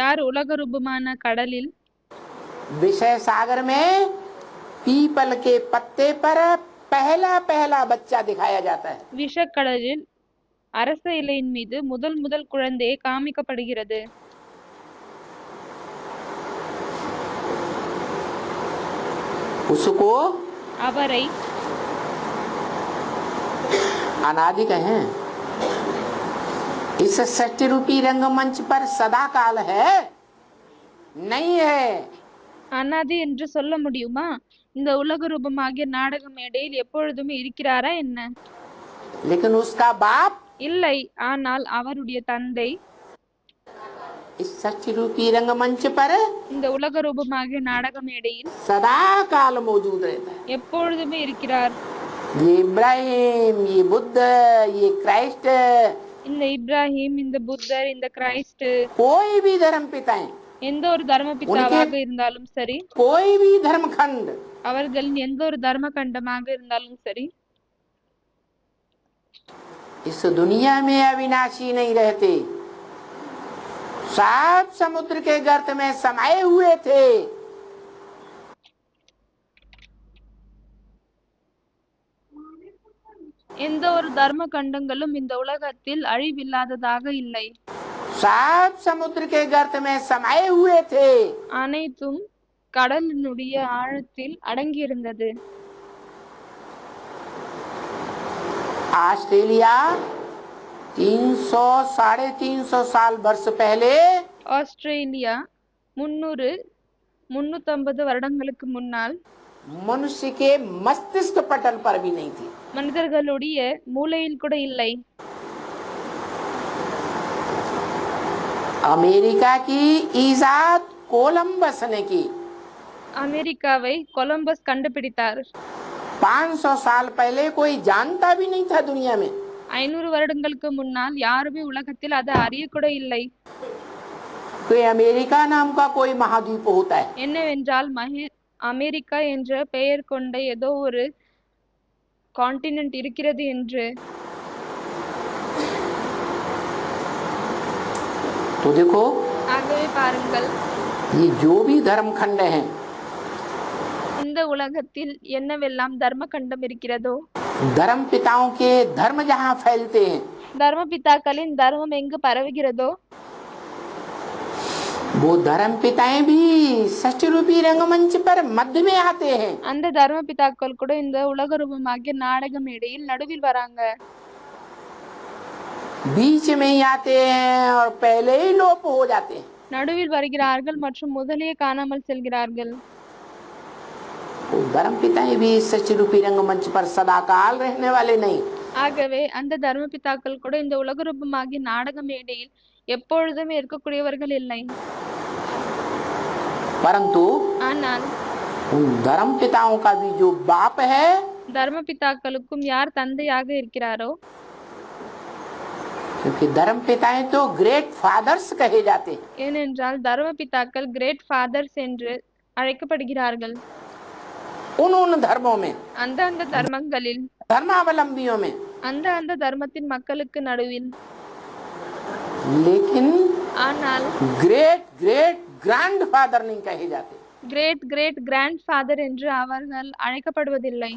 யார் உலக ரூபமான கடலில், विषय सागर में पीपल के पत्ते पर पहला पहला बच्चा दिखाया जाता है। விஷக்கடலில் அரச இலையின் மீது முதல் முதல் குழந்தையை காமிக்கப்படுகிறது. उसको அவரை अनादि कहें। इस षष्ठी रूपी रंगमंच पर सदा काल है नहीं है। அனாதி என்று சொல்ல முடியுமா? இந்த உலக ரூபமாகிய நாடக மேடையில் எப்பொழுதுமே இருக்கிறாரா என்ன? लेकिन उसका बाप இல்லை, ஆனால் அவருடைய தந்தை इस षष्ठी रूपी रंगमंच पर இந்த உலக ரூபமாகிய நாடக மேடையில் सदा काल मौजूद रहता है। எப்பொழுதுமே இருக்கிறார். ये इब्राहिम, ये बुद्ध, ये क्राइस्ट, இந்த இப்ராஹிம், இந்த புத்தர், இந்த கிரைஸ்ட், कोई भी धर्म पिताएं, எந்த ஒரு தர்ம பிதாவாக இருந்தாலும் சரி, कोई भी धर्मखंड, அவர்களின் எந்த ஒரு தர்ம கண்டமாக இருந்தாலும் சரி, इस दुनिया में अविनाशी नहीं रहते। सब समुद्र के गर्त में समाये हुए थे। எந்த ஒரு தர்ம கண்டங்களும் இந்த உலகத்தில் அழிவில்லாததாக இல்லை. सब समुद्र के गर्त में समाये हुए थे। அனைத்தும் கடலினுடைய ஆழத்தில் அடங்கியிருந்தது. ऑस्ट्रेलिया 300 350 साल वर्ष पहले ஆஸ்திரேலியா 350 வருடங்களுக்கு முன்னால் मनुष्य के मस्तिष्क पटल पर भी नहीं थी। மனிதர்களுடைய மூளையில் கூட இல்லை. अमेरिका की ईजाद कोलंबस ने की। அமெரிக்காவை கொலம்பஸ் கண்டுபிடித்தார். 500 साल पहले कोई जानता भी नहीं था दुनिया में। 500 வருடங்களுக்கு முன்னால் யாருமே உலகத்தில் அதை அறிய கூட இல்லை. कोई अमेरिका नाम का कोई महाद्वीप होता है। என்னவென்றால் அமெரிக்கா என்ற பெயர் கொண்ட ஏதோ ஒரு கான்டினென்ட் இருக்கிறது என்று. तो देखो, ஆகவே பாருங்கள், ये जो भी धर्मखंड हैं, இந்த உலகத்தில் என்னவெல்லாம் தர்ம கண்டம் இருக்கிறதோ, धर्म पिताओं के धर्म जहाँ फैलते हैं, தர்ம பிதாக்களின் தர்மம் எங்கு பரவுகிறதோ, वो धर्म पिताएं भी षष्ठी रूपी रंगमंच पर मध्य में आते हैं। அந்த தர்ம பிதாக்கள் கூட இந்த உலக ரூபமாகிய நாடக மேடையில் நடுவில் வராங்க. बीच में ही आते हैं और पहले ही लोप हो जाते हैं। நடுவில் வருகிறார்கள் மற்றும் முதலே காணாமல் செல்கிறார்கள். वो धर्म पिताएं भी षष्ठी रूपी रंगमंच पर सदा काल रहने वाले नहीं। ஆகவே அந்த தர்ம பிதாக்கள் கூட இந்த உலக ரூபமாகிய நாடக மேடையில் எப்பொழுதுமே இருக்கக்கூடியவர்கள் இல்லை. परंतु ஆனால் उन धर्म पिताओं का भी जो बाप है, தர்ம பிதாக்களுக்கும் யார் தந்தையாக இருக்கிறாரோ, क्योंकि धर्म पिताएं तो ग्रेट फादर्स कहे जाते हैं। ஏனென்றால் தர்ம பிதாக்கள் கிரேட் ஃபாதர்ஸ் என்று அழைக்கப்படுகிறார்கள். उन धर्मों में, அந்த தர்மங்களில், धर्मावलंबियों में, அந்த தர்மத்தின் மக்களுக்கு நடுவில். लेकिन ஆனால் ग्रेट ग्रेट ग्रैंड फादर नहीं कहे जाते। கிரேட் கிரேட் கிராண்ட் ஃபாதர் என்று அவர்கள் அழைக்கப்படுவதில்லை.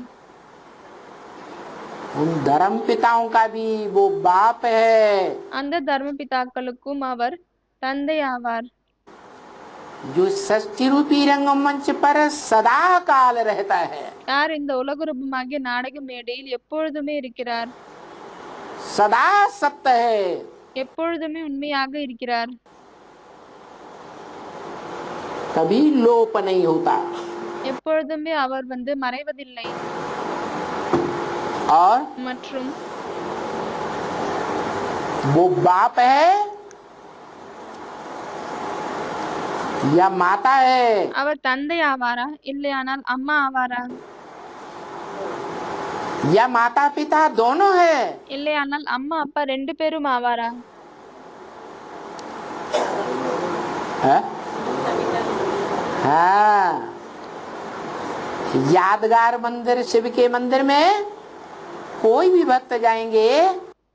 उन धर्म पिताओं का भी वो बाप है அந்த தர்ம பிதாக்களுக்கும் அவர் தந்தை ஆவார். जो षष्ठी रूपी रंगमंच पर सदा काल रहता है। யார் இந்த உலக ரூபமாகிய நாடக மேடையில் எப்பொழுதுமே இருக்கிறார், सदा सत्य है, எப்பொழுதுமே உண்மையாக இருக்கிறார், कभी लोप नहीं होता। எப்பொழுதுமே அவர் மறைவதில்லை. और மற்றும் वो बाप है या माता है, அவர் தந்தை ஆவாரா இல்லையானால் அம்மா ஆவாரா, या माता पिता दोनों है, இல்லையானால் அம்மா அப்பா ரெண்டு பேரும் ஆவாரா? है? हाँ, यादगार मंदिर, शिव के मंदिर में कोई भी भक्त जाएंगे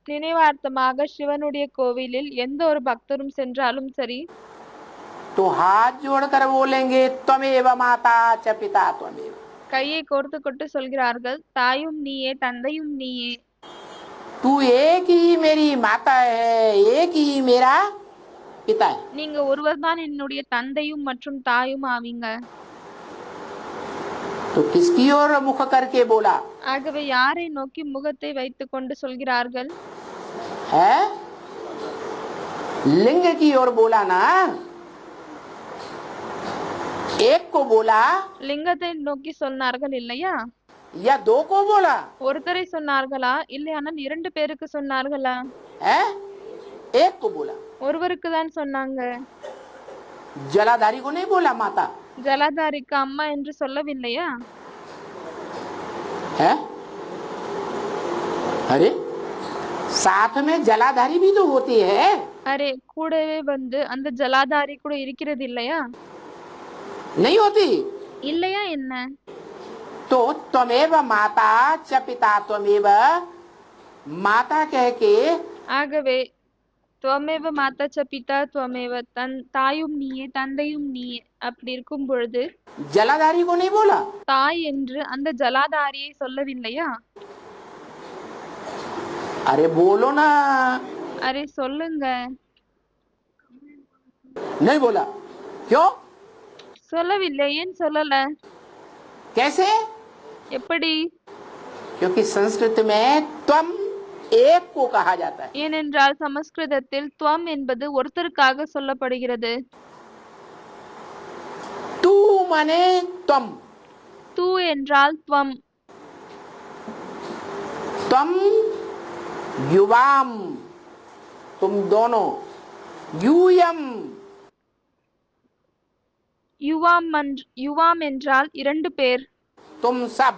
நினைவார்த்தமாக சிவனுடைய கோவிலில் எந்த ஒரு பக்தரும் சென்றாலும் சரி, तो हाथ जोड़कर बोलेंगे त्वमेव माता च पिता त्वमेव। கையை கோர்த்து கொண்டு சொல்கிறார்கள், தாயும் நீயே தந்தையும் நீயே। तू एक ही मेरी माता है, एक ही मेरा पिता है। நீங்க ஒருவர்தான் என்னுடைய தந்தையும் மற்றும் தாயும் ஆவீங்க. तो किसकी ओर मुख करके बोला ஆகவே யாரை நோக்கி முகத்தை வைத்துக் கொண்டு சொல்கிறார்கள்? है? लिंग की ओर बोला ना, एक को बोला லிங்கத்தை நோக்கி சொன்னார்கள் இல்லையா? या दो को बोला ஒருத்தரை சொன்னார்களா இல்லையானால் 2 பேருக்கு சொன்னார்களா? है? एक को बोला। ஒருவருக்கு தான் சொன்னாங்க. जलाधारी को नहीं बोला माता ஜலதாரிக்கு அம்மா என்று சொல்லவில்லையா? है? अरे साथ में जलाधारी भी तो होती है। அரே கூடவே வந்து அந்த ஜலாதாரி கூட இருக்கிறது இல்லையா? नहीं होती? இல்லையா என்ன? तो त्वमेव माता च पिता त्वमेव, माता कह के ஆகவே துவமேவ மாதா ச பிதா துவமேவ, தாயும் நீயே தந்தையும் நீயே அப்படி இருக்கும் பொழுது जलाधारी को नहीं बोला। தாய் என்று அந்த ஜலாதாரியை சொல்லவில்லையா? अरे बोलो ना। அரே சொல்லுங்க. नहीं बोला, क्यों? சொல்லவில்லை. ஏன் சொல்லல? कैसे? எப்படி? क्योंकि संस्कृत में त्वम एक को कहा जाता है। ஏனென்றால் சமஸ்கிருதத்தில் துவம் என்பது ஒருத்தருக்காக சொல்லப்படுகிறது. तू माने त्वम, தூ என்றால் துவம். त्वम युवाम, तुम दोनों, यूयम யுவாம் என்றால் 2 பேர். तुम सब,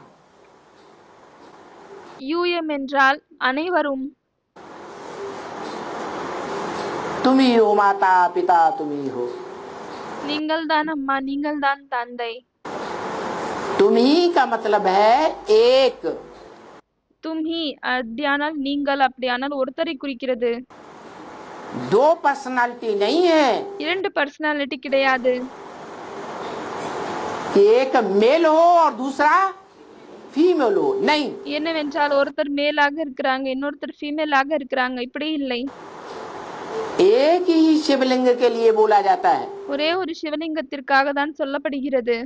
யூயம் என்றால் அனைவரும். तुम ही हो माता पिता, तुम ही हो। நீங்கள் தான் அம்மா, நீங்கள் தான் தந்தை. तुम ही का मतलब है एक। தும்ஹி அப்படியானால் நீங்கள், அப்படியானால் ஒருத்தரை குறிக்கிறது. दो पर्सनालिटी नहीं है 2 பர்சனாலிட்டி கிடையாது. कि एक मेल हो और दूसरा फीमेल हो, नहीं। என்னவென்றால் ஒருத்தர் மேலாக இருக்கிறாங்க, இன்னொருத்தர் ஃபீமேலாக இருக்கிறாங்க, இப்படி இல்லை. एक ही शिवलिंग के लिए बोला जाता है ஒரே ஒரு சிவலிங்கத்திற்காக தான் சொல்லப்படுகிறது.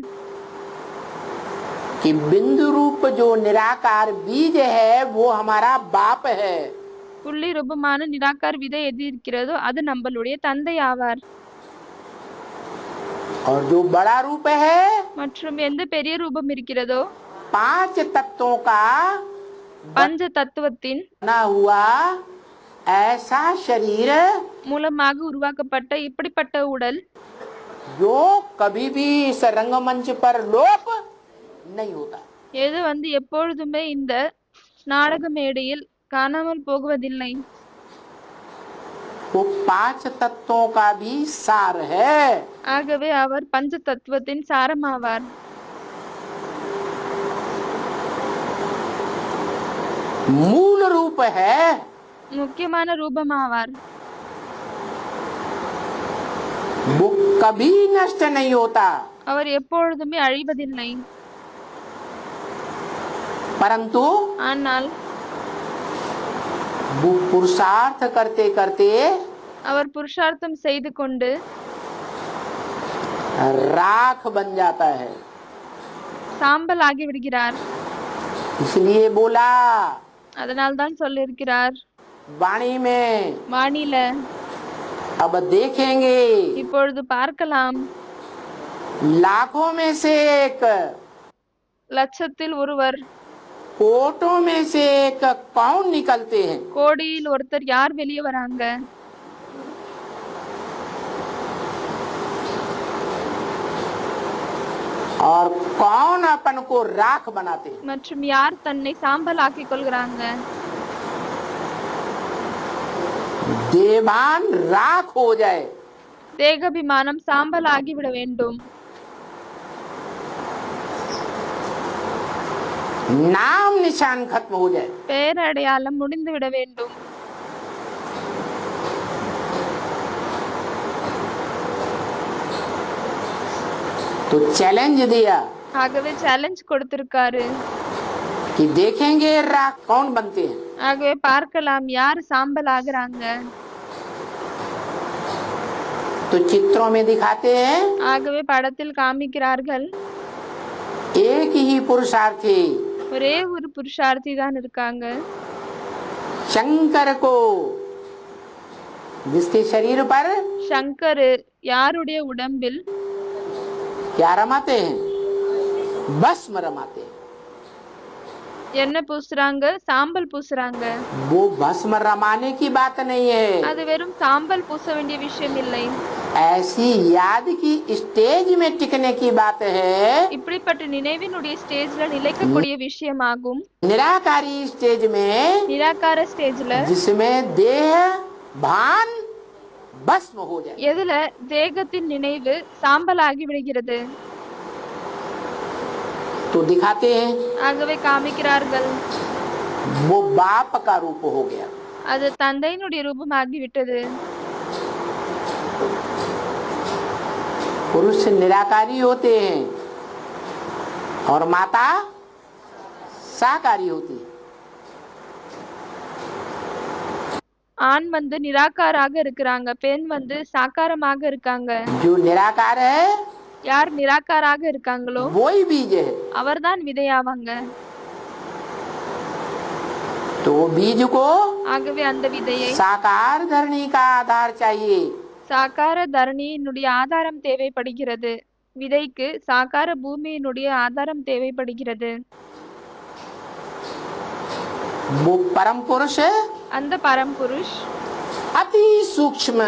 कि बिंदु रूप जो निराकार बीज है वो हमारा बाप है, புள்ளி ரூபமான நிராகார் விதை எது இருக்கிறதோ அது நம்மளுடைய தந்தை ஆவார். और जो बड़ा रूप है மற்றும் எந்த பெரிய ரூபம் இருக்கிறதோ 5 तत्वों का பஞ்ச தத்துவத்தின் बना हुआ ऐसा शरीर மூலமாக உருவாக்கப்பட்ட இப்படிப்பட்ட உடல் जो कभी भी इस रंगमंच पर लोप नहीं होता। எது வந்து எப்பொழுதுமே இந்த நாடக மேடையில் காணாமல் போகுவதில்லை. वो 5 तत्वों का भी सार है। ஆகவே அவர் பஞ்ச தத்துவத்தின் சாரமாவார். मूल रूप है, முக்கியமான ரூபமாவார். वो कभी नष्ट नहीं होता, அவர் எப்பொழுதுமே அழிவதில்லை. परंतु ஆனால் वो पुरुषार्थ करते करते அவர் புருஷார்த்தம் செய்து கொண்டு राख बन जाता है। சாம்பல் ஆகி விடுகிறார். इसलिए बोला அதனால் தான் சொல்லியிருக்கிறார் वाणी में, வாணில. अब देखेंगे இப்பொழுது பார்க்கலாம், लाखों में से एक, லட்சத்தில் ஒருவர், कोटों में से एक कौन निकलते हैं। கோடியில் ஒருத்தர் யார் வெளியே வராங்க? और कौन अपन को राख बनाते हैं। மற்றும் யார் தன்னை சாம்பல் ஆக்கிக் கொள்கிறாங்க? देवान राख हो जाए, தேகாபிமானம் சாம்பல் ஆகிவிட வேண்டும். नाम निशान खत्म हो जाए, பேரடையாளம் முடிந்து விட வேண்டும். तो चैलेंज दिया ஆகவே சேலஞ்ச் கொடுத்திருக்காரு. कि देखेंगे राख कौन बनते हैं। ஆகவே பார்க்கலாம் யார் சாம்பல் ஆகுறாங்க. तो चित्रों में दिखाते हैं ஆகவே படத்தில் காமிக்கிறார்கள் एक ही पुरुषार्थी ஒரே ஒரு புருஷார்த்தி தான் இருக்காங்க. शंकर को जिसके शरीर पर சங்கர் யாருடைய உடம்பில் क्या रमाते हैं, भस्म रमाते हैं। என்ன பூசுறாங்க? சாம்பல் பூசுறாங்க. वो भस्म रमाने की बात नहीं है, அது வெறும் சாம்பல் பூச வேண்டிய விஷயம் இல்லை. ऐसी याद की स्टेज में टिकने की बात है, இப்படிப்பட்ட நினைவினுடைய ஸ்டேஜ்ல நிலைக்கக்கூடிய விஷயமாகும். निराकारी स्टेज में, நிராகார ஸ்டேஜ்ல जिसमें देह भान भस्म हो जाए। எதுல தேகத்தின் நினைவு சாம்பலாகி விடுகிறது. तो दिखाते हैं ஆகவே காமிக்கிறார்கள் वो बाप का रूप हो गया। அது தந்தையினுடைய ரூபமாகி விட்டது. पुरुष निराकारी होते हैं और माता साकारी होती है। ஆண் வந்து நிராகாராக இருக்கிறாங்க, பெண் வந்து சாக்காரமாக இருக்காங்க. जो निराकार है யார் நிராகாராக இருக்காங்களோ वो ही बीज है। அவர்தான் விதையாவாங்க. तो वो बीज को ஆகவே அந்த விதையை साकार धरणी का आधार चाहिए। சாக்கார தரணியினுடைய ஆதாரம் தேவைப்படுகிறது. விதைக்கு சாக்கார பூமியினுடைய ஆதாரம் தேவைப்படுகிறது. वो परम पुरुष அந்த பரம்புருஷ் अति सूक्ष्म,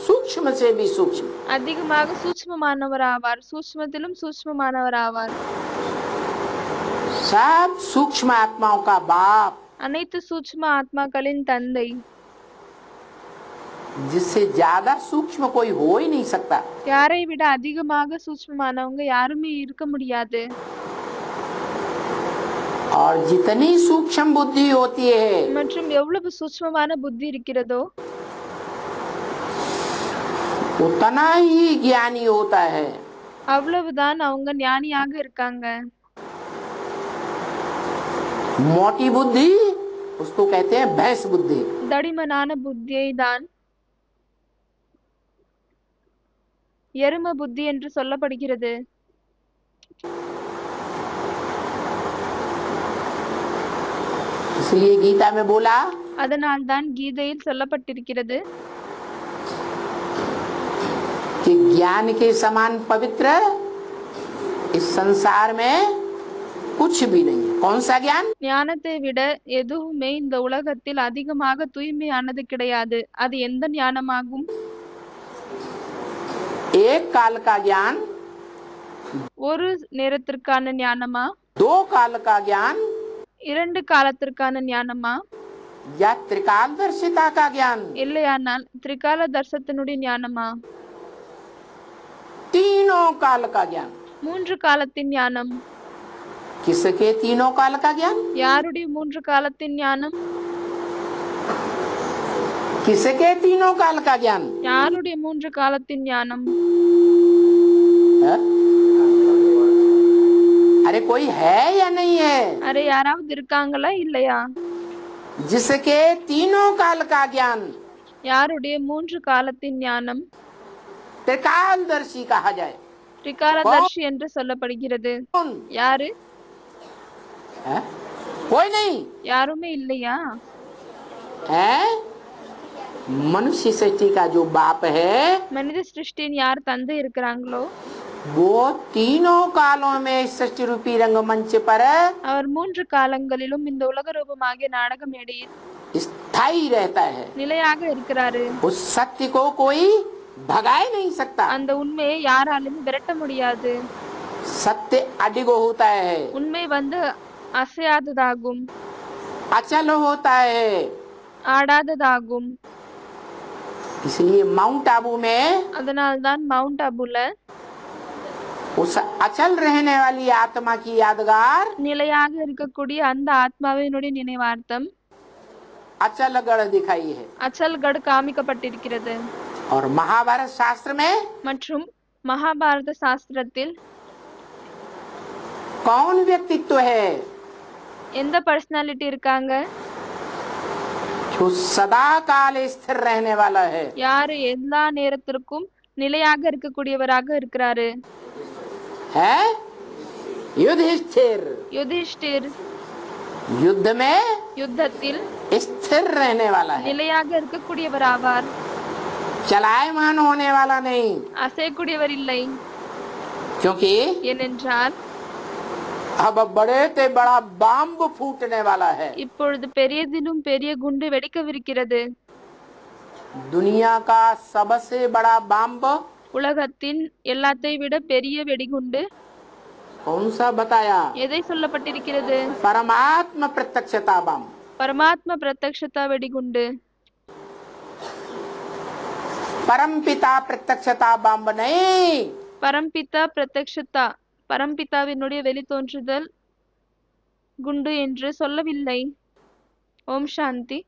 सूक्ष्म से भी सूक्ष्म, அதிகமாக சூட்சுமமானவர் ஆவார், சூட்சுமத்திலும் சூட்சுமமானவர் ஆவார். सब सूक्ष्म आत्माओं का बाप, அனைத்து சூட்சும ஆத்மாக்களின் தந்தை. जिससे ज्यादा सूक्ष्म कोई हो ही नहीं सकता। யாரை விட அதிகமாக சூட்சுமமானவங்க யாருமே இருக்க முடியாது. और जितनी सूक्ष्म बुद्धि होती है மற்றும் எவ்வளவு சூட்சுமமான புத்தி இருக்கிறதோ उतना ही ज्ञानी होता है। அவ்வளவுதான் அவங்க ஞானியாக இருக்காங்க. मोटी बुद्धि उसको कहते हैं भैंस बुद्धि। தடிமனான புத்தியை தான் எரும புத்தி என்று சொல்லப்படுகிறது. इसलिए गीता में बोला அதனால் தான் கீதையில் சொல்லப்பட்டிருக்கிறது कि ज्ञान के समान पवित्र इस संसार में कुछ भी नहीं है। कौन सा ज्ञान? ஞானத்தை விட எதுவுமே இந்த உலகத்தில் அதிகமாக தூய்மையானது கிடையாது. அது எந்த ஞானமாகும்? एक काल का ज्ञान, ஒரு நேரத்திற்கான ஞானமா, दो काल का ज्ञान, இரண்டு காலத்திற்கான ஞானமா, या त्रिकालदर्शिता का ज्ञान, இல்லையானால் திரிகால தர்சத்தினுடைய ஞானமா, तीनों काल का ज्ञान। மூன்று காலத்தின் ஞானம். किसके तीनों काल का ज्ञान? யாருடைய மூன்று காலத்தின் ஞானம்? किसके तीनों काल का ज्ञान? யாருடைய மூன்று காலத்தின் ஞானம்? है? अरे कोई है या नहीं है? அரே யாராவது இருக்காங்களா இல்லையா? जिसके तीनों काल का ज्ञान யாருடைய மூன்று காலத்தின் ஞானம் त्रिकालदर्शी कहा जाए। திரிகாலதர்ஷி என்று சொல்லப்படுகிறது. कौन? யாரு? है? कोई नहीं யாருமே இல்லையா? है। मनुष्य सृष्टि का जो बाप है மனித சிருஷ்டியின் யார் தந்தை இருக்கிறாங்களோ वो तीनों कालों में सृष्टि रूपी रंगमंच पर அவர் மூன்று காலங்களிலும் இந்த உலக ரூபமாகிய நாடக மேடையில் स्थायी रहता है। நிலையாக இருக்கிறாரு. उस सत्य को कोई भगा ही नहीं सकता। அந்த உண்மையை யாராலும் விரட்ட முடியாது. सत्य अडिग होता है, உண்மை வந்து அசையாததாகும், अचल होता है। ஆடாததாகும். इसलिए माउंट आबू में அதனால்தான் மவுண்ட் அபுல उस अचल रहने वाली आत्मा की यादगार நிலையாக இருக்கக்கூடிய அந்த ஆத்மாவினுடைய நினைவார்த்தம் अचलगढ़ दिखाई है। அச்சல்கட் காமிக்கப்பட்டிருக்கிறது. और महाभारत शास्त्र में மற்றும் மகாபாரத சாஸ்திரத்தில் कौन व्यक्तित्व है எந்த பர்சனாலிட்டி இருக்காங்க? जो सदा काल स्थिर रहने वाला है। யாரு எல்லா நேரத்திற்கும் நிலையாக இருக்கக்கூடியவராக இருக்கிறாரு? है युधिष्ठिर। யுதிஷ்டிர் युद्ध में யுத்தத்தில் स्थिर रहने वाला है, நிலையாக இருக்கக்கூடியவர் ஆவார், चलायमान होने वाला नहीं। அசையக்கூடியவர் இல்லை. क्योंकि ஏனென்றால் अब बड़े ते बड़ा बम फूटने वाला है। இப்பொழுது பெரியதிலும் பெரிய குண்டு வெடிக்கவிருக்கிறது. दुनिया का सबसे बड़ा बम உலகத்தின் எல்லாத்தை விட பெரிய வெடிகுண்டு कौन सा बताया? எதை சொல்லப்பட்டிருக்கிறது? परमात्म प्रत्यक्षता बम। பரமாத்ம பிரத்யக்ஷதா வெடிகுண்டு. परमपिता प्रत्यक्षता बम नहीं। பரம்பிதா பிரத்யக்ஷதா, பரம்பிதாவினுடைய வெளித்தோன்றுதல் குண்டு என்று சொல்லவில்லை. ஓம் சாந்தி.